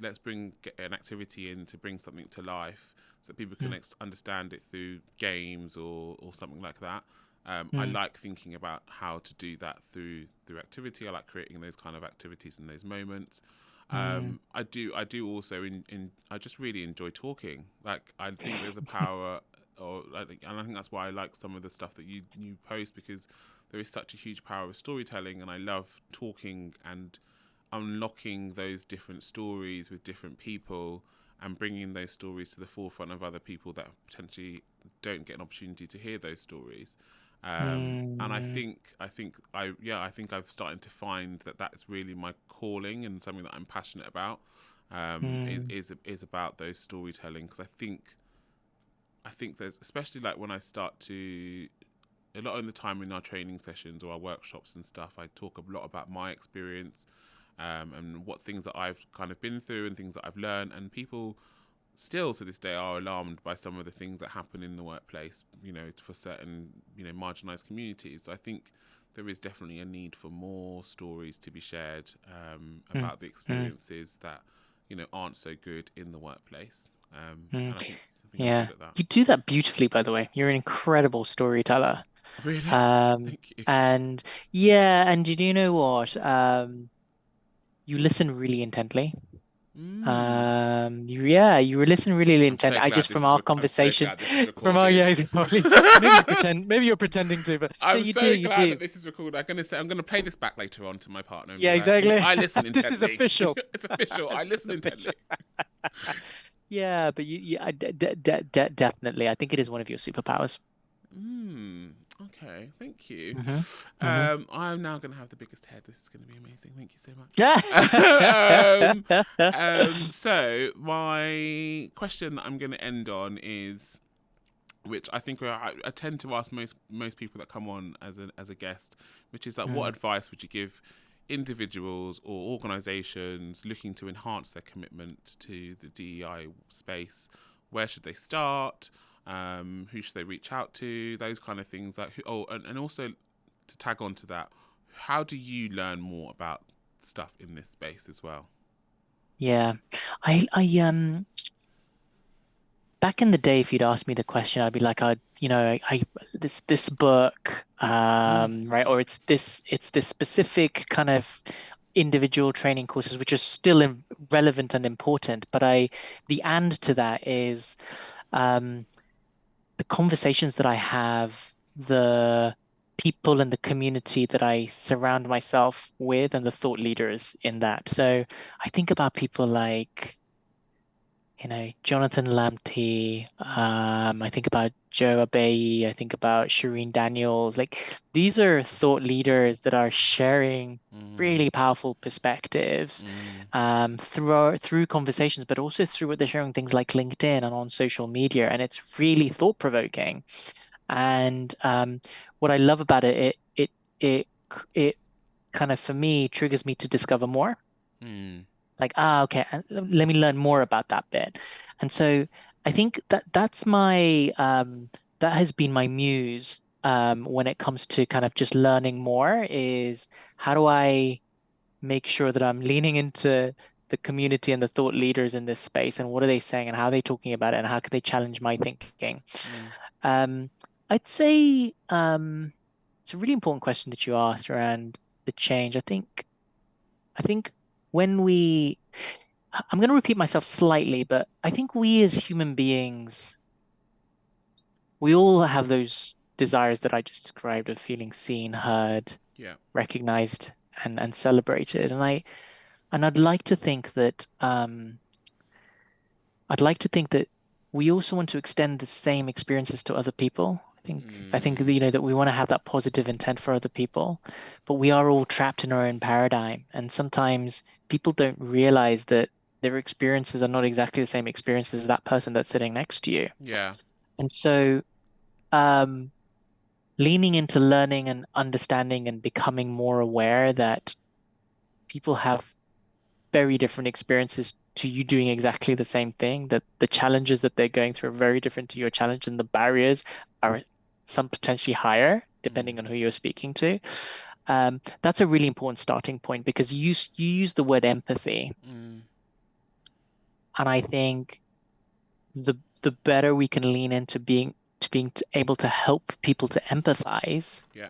get an activity in to bring something to life so that people can Mm. understand it through games or something like that. I Mm. like thinking about how to do that through activity. I like creating those kind of activities in those moments. Mm. I do also I just really enjoy talking. Like I think there's a power, and I think that's why I like some of the stuff that you post, because there is such a huge power of storytelling, and I love talking and unlocking those different stories with different people and bringing those stories to the forefront of other people that potentially don't get an opportunity to hear those stories. And Mm. I think I've started to find that that's really my calling and something that I'm passionate about. Mm. Is about those storytelling, because I think there's, especially like when I start to, a lot of the time in our training sessions or our workshops and stuff, I talk a lot about my experience, and what things that I've kind of been through and things that I've learned, and people still to this day are alarmed by some of the things that happen in the workplace, for certain, marginalized communities. So I think there is definitely a need for more stories to be shared, Mm. about the Mm. experiences that, aren't so good in the workplace. And Mm. I think I'm Yeah, good at that. you do that beautifully, by the way. You're an incredible storyteller. Really? Um, Thank you. and yeah, and you know what? You listen really intently. Mm. You were listening really I'm so intently. I glad just this from is. our I'm so conversations, glad this is from our recorded. yeah, probably maybe you're pretending to, but no, I'm you do, so you glad do. that this is recorded. I'm gonna play this back later on to my partner and be Yeah, like, exactly. I listen This is intently. official. It's official. I This is listen official. intently. Yeah, but definitely, I think it is one of your superpowers. Okay, thank you. Hmm. Hmm. I'm now going to have the biggest head. This is going to be amazing. Thank you so much. So my question that I'm going to end on is, which I think I tend to ask most people that come on as a guest, which is like, what Mm. advice would you give individuals or organisations looking to enhance their commitment to the DEI space? Where should they start? Who should they reach out to? Those kind of things. Like, and also to tag on to that, how do you learn more about stuff in this space as well? Yeah, I back in the day, if you'd asked me the question, I'd be like, this book, Mm. right, or it's this specific kind of individual training courses, which are still relevant and important. But the and to that is, um, the conversations that I have, the people and the community that I surround myself with, and the thought leaders in that. So I think about people like Jonathan Lamptey. I think about Joe Abeyi. I think about Shireen Daniels. Like these are thought leaders that are sharing really powerful perspectives through conversations, but also through what they're sharing things like LinkedIn and on social media, and it's really thought provoking. And what I love about it kind of for me triggers me to discover more. Like, okay, let me learn more about that bit. And so I think that's my that has been my muse when it comes to kind of just learning more is how do I make sure that I'm leaning into the community and the thought leaders in this space and what are they saying and how are they talking about it and how could they challenge my thinking? Um, I'd say it's a really important question that you asked around the change. I think when I'm going to repeat myself slightly, but I think we as human beings, we all have those desires that I just described of feeling seen, heard, Yeah. recognized, and celebrated. And I'd like to think that we also want to extend the same experiences to other people. I think that, that we want to have that positive intent for other people, but we are all trapped in our own paradigm. And sometimes people don't realize that their experiences are not exactly the same experiences as that person that's sitting next to you. Yeah. And so, um, leaning into learning and understanding and becoming more aware that people have very different experiences to you doing exactly the same thing, that the challenges that they're going through are very different to your challenge, and the barriers are some potentially higher depending on who you're speaking to. That's a really important starting point because you use the word empathy, and I think the better we can lean into being able to help people to empathize, Yeah.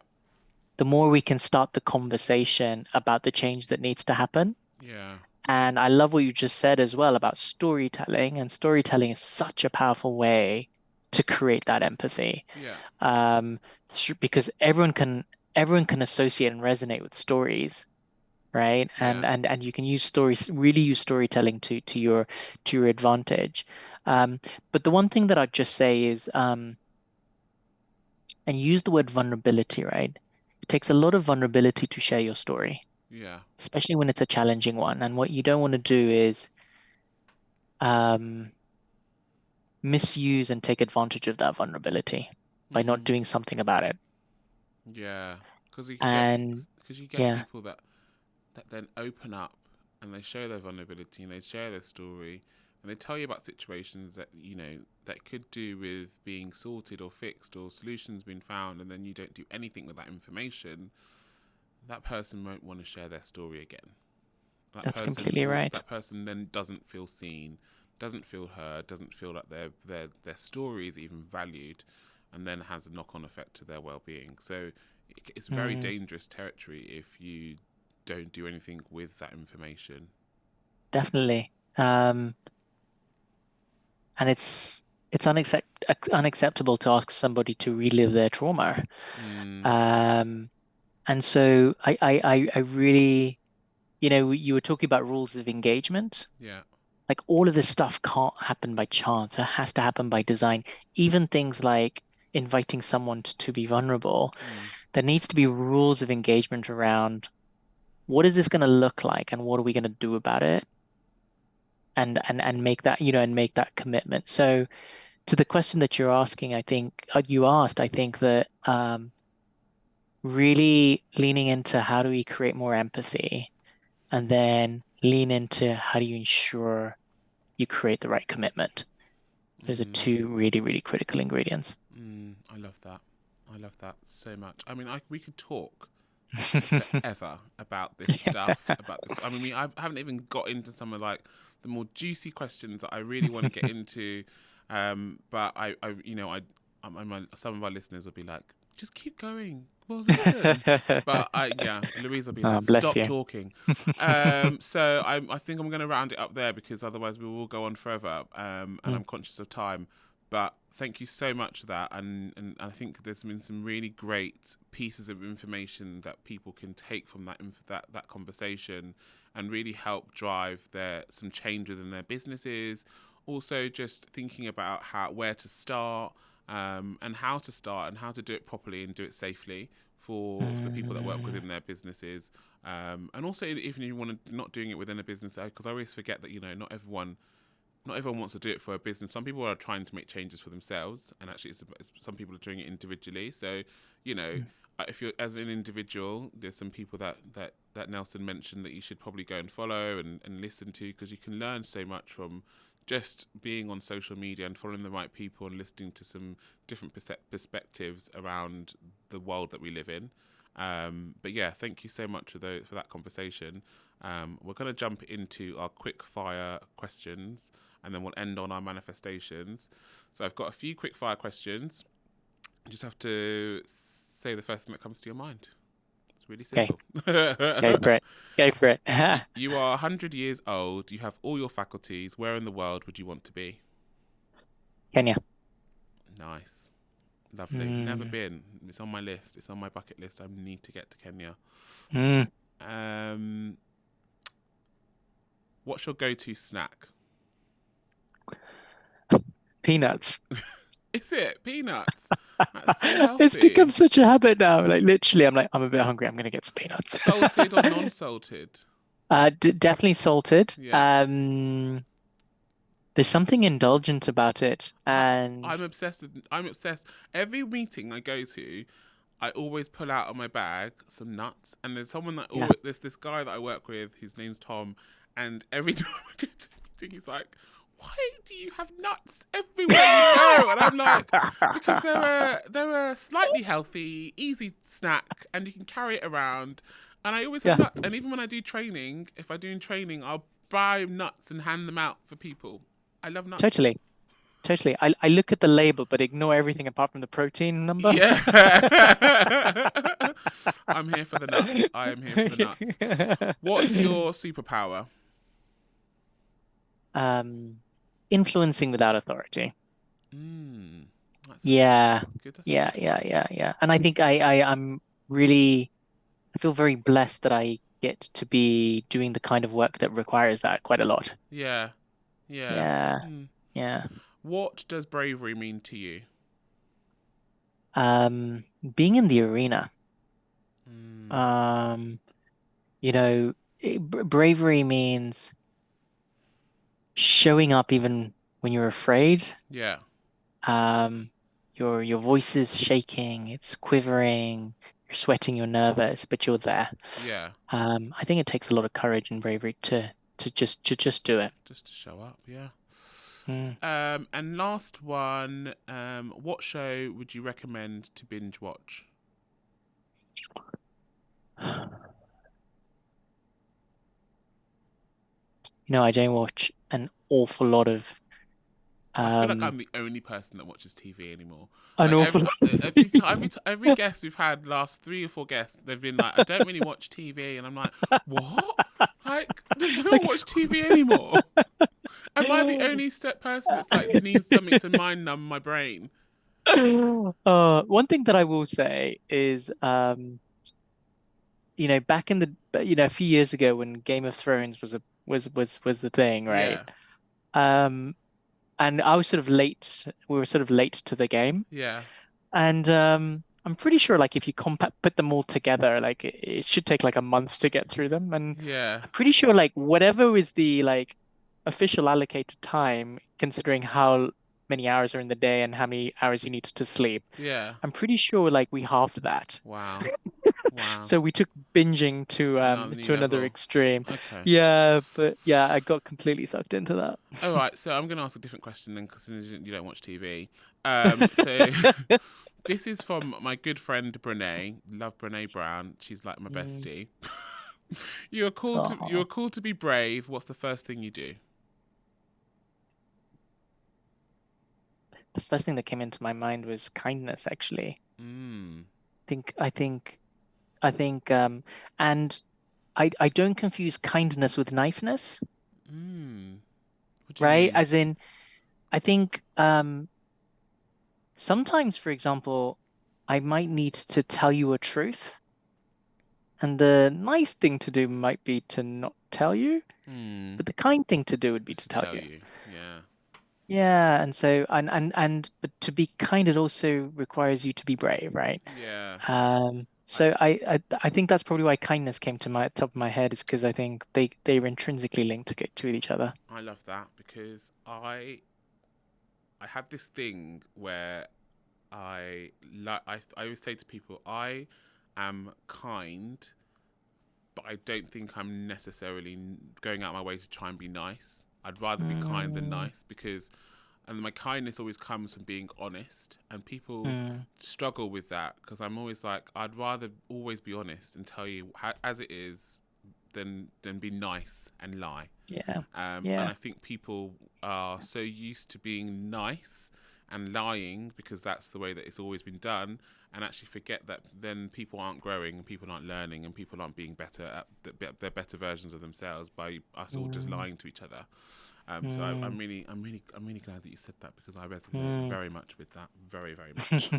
the more we can start the conversation about the change that needs to happen. Yeah. And I love what you just said as well about storytelling, and storytelling is such a powerful way to create that empathy. Yeah. Because everyone can associate and resonate with stories, right? Yeah. And you can use stories, really use storytelling to your advantage. Um, but the one thing that I'd just say is, and use the word vulnerability, right? It takes a lot of vulnerability to share your story, Yeah. especially when it's a challenging one. And what you don't want to do is um, misuse and take advantage of that vulnerability by not doing something about it. Yeah. Because you get And because you get yeah, people that then open up and they show their vulnerability and they share their story and they tell you about situations that that could do with being sorted or fixed or solutions being found, and then you don't do anything with that information. That person won't want to share their story again. that's completely right. That person then doesn't feel seen, doesn't feel heard, doesn't feel like their story is even valued, and then has a knock-on effect to their well-being. So it's very dangerous territory if you don't do anything with that information. Definitely. And it's unacceptable to ask somebody to relive their trauma. Um, and so I really, you were talking about rules of engagement. Yeah. Like all of this stuff can't happen by chance. It has to happen by design. Even things like inviting someone to be vulnerable, there needs to be rules of engagement around what is this going to look like and what are we going to do about it? And make that, and make that commitment. So to the question that you're asking, I think that really leaning into how do we create more empathy and then lean into how do you ensure you create the right commitment. Those are two really, really critical ingredients. I love that. I love that so much. I mean, we could talk forever about this stuff, about this. I mean, I haven't even got into some of like the more juicy questions that I really want to get into. But some of our listeners will be like, just keep going. Well, listen. But Louise will be Oh, like, bless stop you. talking. So I think I'm going to round it up there because otherwise we will go on forever. And I'm conscious of time. But thank you so much for that. And I think there's been some really great pieces of information that people can take from that conversation and really help drive some change within their businesses also just thinking about where to start, and how to start and how to do it properly and do it safely for the people that work within their businesses. And also, even if you want to not doing it within a business, because I always forget that not everyone wants to do it for a business. Some people are trying to make changes for themselves, and actually, some people are doing it individually. So, if you're as an individual, there's some people that Nelson mentioned that you should probably go and follow and listen to, because you can learn so much from just being on social media and following the right people and listening to some different perspectives around the world that we live in. But yeah, thank you so much for that conversation. We're going to jump into our quick fire questions, and then we'll end on our manifestations. So I've got a few quick fire questions. You just have to say the first thing that comes to your mind. It's really simple. Go for it. Go for it. You are 100 years old. You have all your faculties. Where in the world would you want to be? Kenya. Nice. Lovely. Never been. It's on my list. It's on my bucket list. I need to get to Kenya. What's your go-to snack? Peanuts. Is it? Peanuts? That's so healthy. It's become such a habit now. Like literally, I'm a bit hungry. I'm going to get some peanuts. Salted or non-salted? Definitely salted. Yeah. There's something indulgent about it, and I'm obsessed. Every meeting I go to, I always pull out of my bag some nuts. And there's there's this guy that I work with. His name's Tom, and every time I go to a meeting, he's like, "Why do you have nuts everywhere you go?" And I'm like, because they're a slightly healthy, easy snack, and you can carry it around. And I always have nuts. And even when I do training, if I'm doing training, I'll buy nuts and hand them out for people. I love nuts. Totally. I look at the label, but ignore everything apart from the protein number. Yeah. I'm here for the nuts. I am here for the nuts. What's your superpower? Influencing without authority. That's Yeah. good. That's Yeah. And I think I feel very blessed that I get to be doing the kind of work that requires that quite a lot. Yeah. What does bravery mean to you? Being in the arena. Bravery means showing up even when you're afraid. Yeah. Your voice is shaking, it's quivering, you're sweating, you're nervous, but you're there. Yeah. I think it takes a lot of courage and bravery to just do it. Just to show up, yeah. And last one, what show would you recommend to binge watch? I don't watch an awful lot of. I feel like I'm the only person that watches TV anymore. Every guest we've had, last 3 or 4 guests, they've been like, "I don't really watch TV," and I'm like, "What? Like, does no one watch TV anymore? Am I the only person that's like needs something to mind numb my brain?" One thing that I will say is, back in a few years ago when Game of Thrones was the thing, right? Yeah. And I was sort of late. We were sort of late to the game. Yeah. And I'm pretty sure, like, if you put them all together, like it should take like a month to get through them. And Yeah. I'm pretty sure, like, whatever is the like official allocated time, considering how many hours are in the day and how many hours you need to sleep. Yeah. I'm pretty sure, like, we halved that. Wow. So we took binging to another extreme. Okay. Yeah, but yeah, I got completely sucked into that. All right, so I'm going to ask a different question then, because you don't watch TV. So this is from my good friend Brene. Love Brene Brown. She's like my bestie. You are called to be brave. What's the first thing you do? The first thing that came into my mind was kindness, actually. I think, and I don't confuse kindness with niceness. What do you Right? mean? As in, I think sometimes, for example, I might need to tell you a truth, and the nice thing to do might be to not tell you, but the kind thing to do would be to tell you. Yeah. Yeah, and so and but to be kind, it also requires you to be brave, right? Yeah. I So I think that's probably why kindness came to my top of my head, is because I think they're intrinsically linked to each other. I love that because I have this thing where I always say to people I am kind, but I don't think I'm necessarily going out my way to try and be nice. I'd rather be kind than Mm, nice because and my kindness always comes from being honest, and people mm, struggle with that because I'm always like I'd rather always be honest and tell you how, as it is than be nice and lie. yeah, And yeah. I think people are so used to being nice and lying because that's the way that it's always been done, and actually forget that then people aren't growing and people aren't learning and people aren't being better at their better versions of themselves by us all just Mm, lying to each other. So mm, I'm really glad that you said that because I resonate mm. very much with that, very, very much.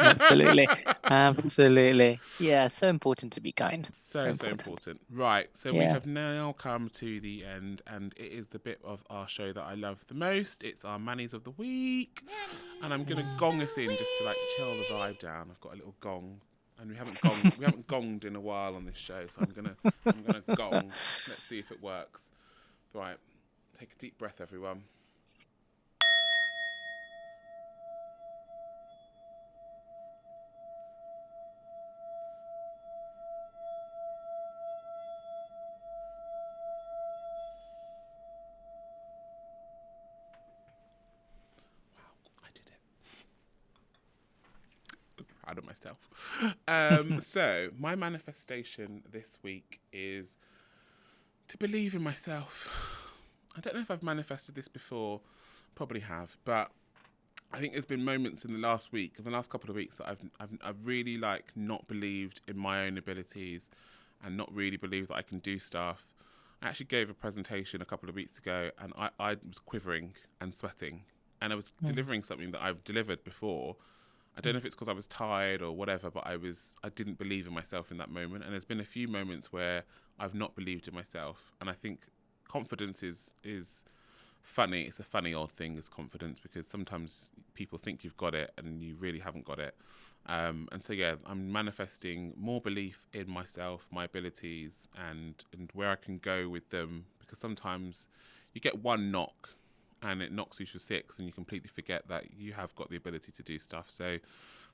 Absolutely. Absolutely. Yeah, so important to be kind. So So, so important. important. Right, so we Yeah. have now come to the end, and it is the bit of our show that I love the most. It's our Mannies of the Week, and I'm gonna Nanny of gong us the in just to like chill the vibe week. down. I've got a little gong, and we haven't gonged in a while on this show, so I'm gonna gong. Let's see if it works. Right, take a deep breath, everyone. I did it. Proud of myself. So my manifestation this week is to believe in myself. I don't know if I've manifested this before, probably have, but I think there's been moments in the last week, in the last couple of weeks, that I've really like not believed in my own abilities, and not really believed that I can do stuff. I actually gave a presentation a couple of weeks ago, and I was quivering and sweating, and I was Mm, delivering something that I've delivered before. I don't know mm, if it's because I was tired or whatever, but I didn't believe in myself in that moment. And there's been a few moments where I've not believed in myself, and I think confidence is funny. It's a funny old thing, is confidence, because sometimes people think you've got it and you really haven't got it. And so yeah, I'm manifesting more belief in myself, my abilities, and where I can go with them. Because sometimes you get one knock, and it knocks you for six, and you completely forget that you have got the ability to do stuff. So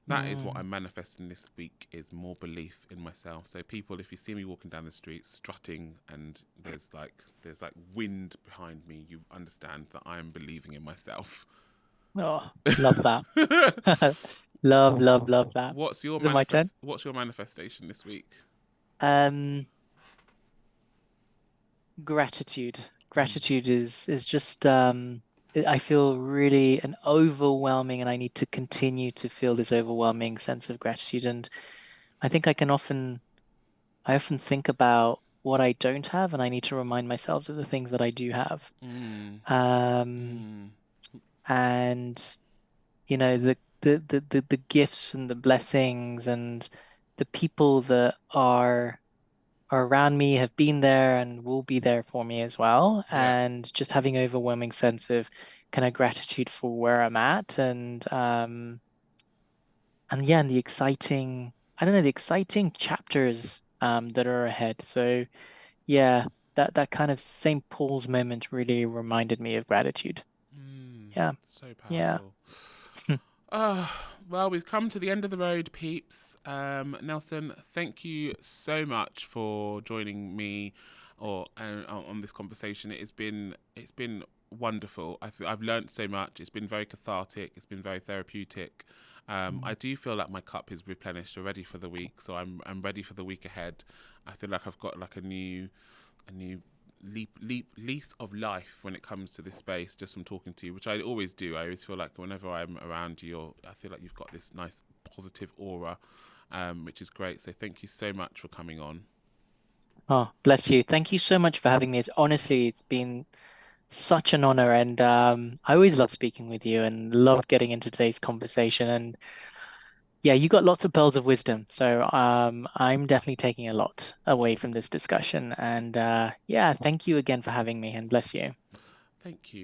that is what mm. I'm manifesting this week, is more belief in myself. So people, if you see me walking down the street strutting and there's like wind behind me, you understand that I am believing in myself. Oh, love that. Love, love, love that. Is it my turn? What's your manifestation this week? Um, Gratitude. Mm. Gratitude is just I feel really an overwhelming, and I need to continue to feel this overwhelming sense of gratitude. And I think I often think about what I don't have, and I need to remind myself of the things that I do have. Mm. Um, Mm. and the gifts and the blessings and the people that are around me, have been there and will be there for me as well. Yeah. And just having overwhelming sense of kind of gratitude for where I'm at, and yeah, and the exciting, I don't know, the exciting chapters that are ahead. So yeah, that kind of St. Paul's moment really reminded me of gratitude. Mm. Yeah, So yeah. powerful. Well, we've come to the end of the road, peeps. Nelson, thank you so much for joining me, or on this conversation. It's been wonderful. I've learned so much. It's been very cathartic. It's been very therapeutic. I Mm. do feel like my cup is replenished already for the week, so I'm ready for the week ahead. I feel like I've got like a new lease of life when it comes to this space, just from talking to you, which I always do. I always feel like whenever I'm around you, I feel like you've got this nice positive aura, which is great. So thank you so much for coming on. Oh, bless you. Thank you so much for having me. It's been such an honor, and I always love speaking with you and loved getting into today's conversation. And yeah, you got lots of pearls of wisdom. So I'm definitely taking a lot away from this discussion. And yeah, thank you again for having me, and bless you. Thank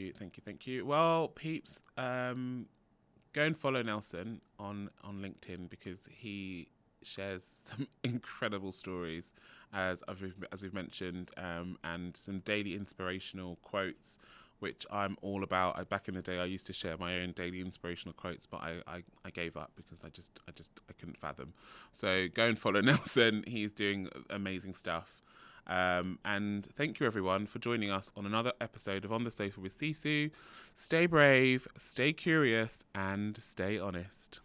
you. Well, peeps, go and follow Nelson on LinkedIn because he shares some incredible stories, as we've mentioned, and some daily inspirational quotes, which I'm all about. Back in the day, I used to share my own daily inspirational quotes, but I gave up because I couldn't fathom. So go and follow Nelson. He's doing amazing stuff. And thank you everyone for joining us on another episode of On the Sofa with Sisu. Stay brave, stay curious, and stay honest.